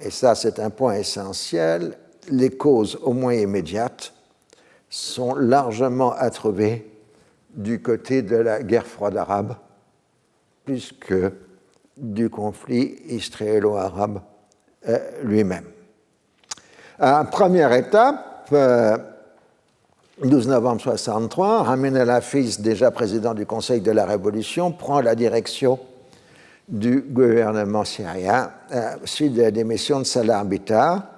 A: et ça c'est un point essentiel, les causes au moins immédiates sont largement à trouver du côté de la guerre froide arabe, plus que du conflit israélo-arabe lui-même. Première étape, 12 novembre 1963, Ramin el-Hafiz, déjà président du Conseil de la Révolution, prend la direction du gouvernement syrien suite de la démission de Salah Bitar.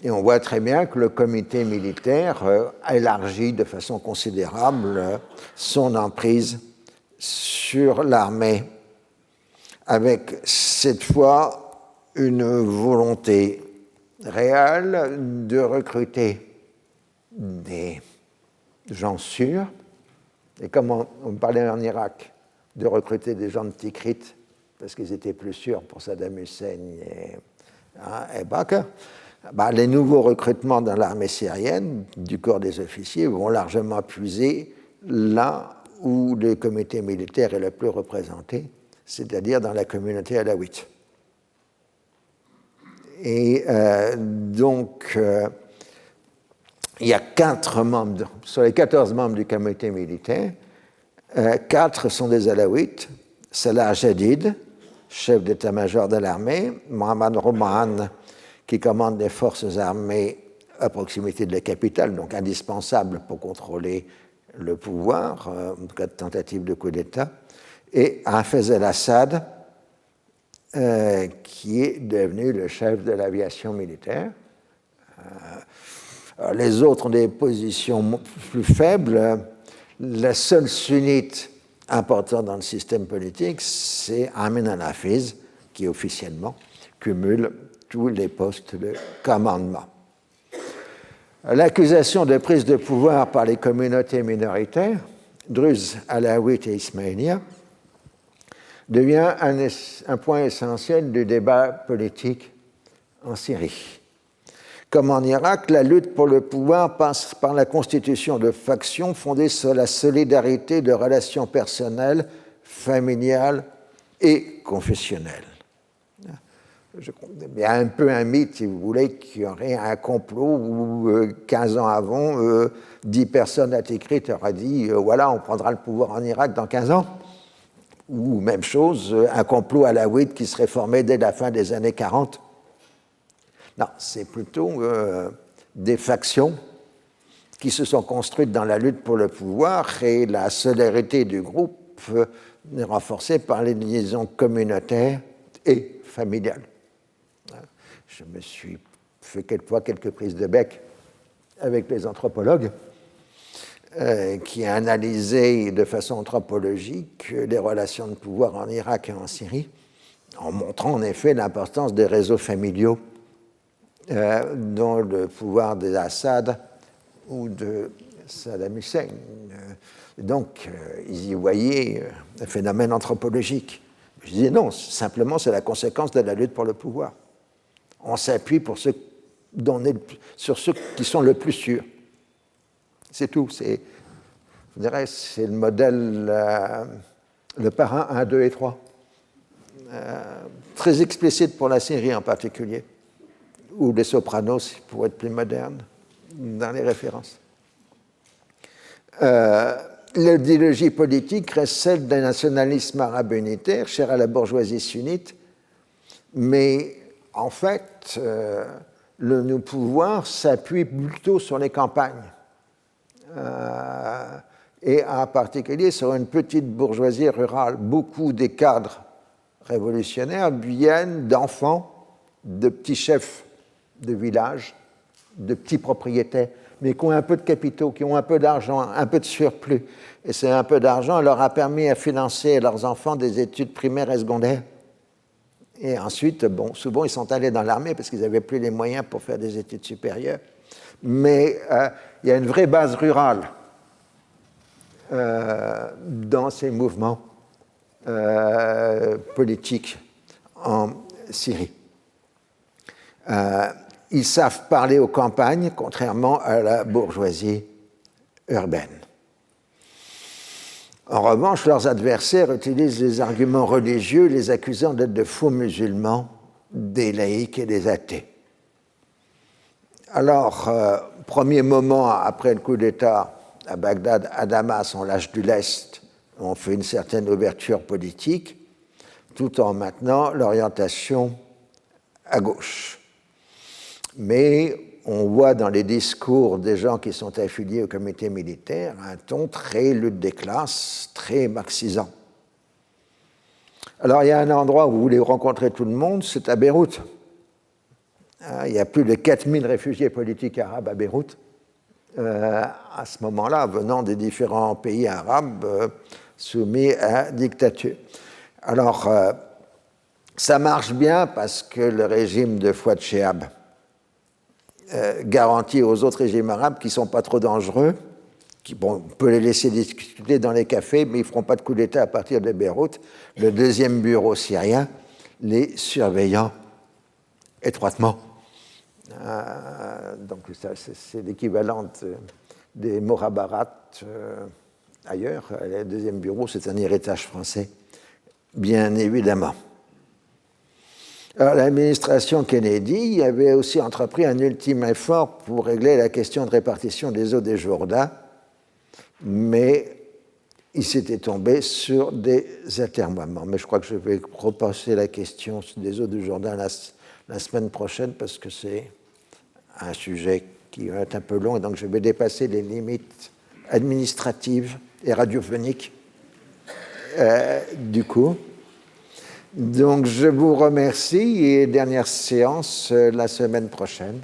A: Et on voit très bien que le comité militaire élargit de façon considérable son emprise sur l'armée, avec cette fois une volonté réelle de recruter des gens sûrs, et comme on parlait en Irak, de recruter des gens de Tikrit, parce qu'ils étaient plus sûrs pour Saddam Hussein et Bakr. Les nouveaux recrutements dans l'armée syrienne du corps des officiers vont largement puiser là où le comité militaire est le plus représenté, c'est-à-dire dans la communauté alawite. Et donc, il y a 4 membres, sur les 14 membres du comité militaire, 4 sont des alawites, Salah Jadid, chef d'état-major de l'armée, Mohammad Rouman, qui commande des forces armées à proximité de la capitale, donc indispensable pour contrôler le pouvoir, en cas de tentative de coup d'État, et Hafez el-Assad, qui est devenu le chef de l'aviation militaire. Les autres ont des positions plus faibles. La seule sunnite importante dans le système politique, c'est Amin al-Hafiz, qui officiellement cumule tous les postes de commandement. L'accusation de prise de pouvoir par les communautés minoritaires, druzes, alaouites et ismaéliens, devient un point essentiel du débat politique en Syrie. Comme en Irak, la lutte pour le pouvoir passe par la constitution de factions fondées sur la solidarité de relations personnelles, familiales et confessionnelles. il y a un peu un mythe, si vous voulez, qu'il y aurait un complot où 15 ans avant, 10 personnes à écrites auraient dit voilà, on prendra le pouvoir en Irak dans 15 ans. Ou même chose, un complot alawite qui serait formé dès la fin des années 40. Non, c'est plutôt des factions qui se sont construites dans la lutte pour le pouvoir et la solidarité du groupe est renforcée par les liaisons communautaires et familiales. Je me suis fait quelquefois quelques prises de bec avec les anthropologues qui a analysé de façon anthropologique les relations de pouvoir en Irak et en Syrie, en montrant en effet l'importance des réseaux familiaux dans le pouvoir d'Assad ou de Saddam Hussein. Donc, ils y voyaient un phénomène anthropologique. Je disais non, simplement c'est la conséquence de la lutte pour le pouvoir. On s'appuie sur ceux qui sont le plus sûrs. C'est tout. C'est le modèle, le parrain 1, 2 et 3. Très explicite pour la Syrie en particulier, ou les Sopranos, pour être plus moderne, dans les références. L'idéologie politique reste celle d'un nationalisme arabe unitaire, cher à la bourgeoisie sunnite, mais en fait, le pouvoir s'appuie plutôt sur les campagnes. Et en particulier sur une petite bourgeoisie rurale. Beaucoup des cadres révolutionnaires viennent d'enfants, de petits chefs de village, de petits propriétaires, mais qui ont un peu de capitaux, qui ont un peu d'argent, un peu de surplus. Et c'est un peu d'argent leur a permis à financer à leurs enfants des études primaires et secondaires. Et ensuite, souvent, ils sont allés dans l'armée parce qu'ils n'avaient plus les moyens pour faire des études supérieures. Mais il y a une vraie base rurale dans ces mouvements politiques en Syrie. Ils savent parler aux campagnes, contrairement à la bourgeoisie urbaine. En revanche, leurs adversaires utilisent les arguments religieux, les accusant d'être de faux musulmans, des laïcs et des athées. Alors, premier moment après le coup d'État à Bagdad, à Damas, on lâche du lest, on fait une certaine ouverture politique, tout en maintenant l'orientation à gauche. Mais on voit dans les discours des gens qui sont affiliés au comité militaire un ton très lutte des classes, très marxisant. Alors, il y a un endroit où vous voulez rencontrer tout le monde, c'est à Beyrouth. Il y a plus de 4000 réfugiés politiques arabes à Beyrouth, à ce moment-là, venant des différents pays arabes soumis à dictature. Alors, ça marche bien parce que le régime de Fouad Chehab garantit aux autres régimes arabes qui ne sont pas trop dangereux, on peut les laisser discuter dans les cafés, mais ils ne feront pas de coup d'État à partir de Beyrouth. Le deuxième bureau syrien, les surveillant étroitement. Donc c'est l'équivalent des Morabarat ailleurs. Le deuxième bureau, c'est un héritage français, bien évidemment. Alors, l'administration Kennedy avait aussi entrepris un ultime effort pour régler la question de répartition des eaux des Jourdain, mais il s'était tombé sur des atermoiements. Mais je crois que je vais repasser la question des eaux du Jourdain la semaine prochaine parce que c'est un sujet qui va être un peu long et donc je vais dépasser les limites administratives et radiophoniques du cours. Donc je vous remercie et dernière séance la semaine prochaine.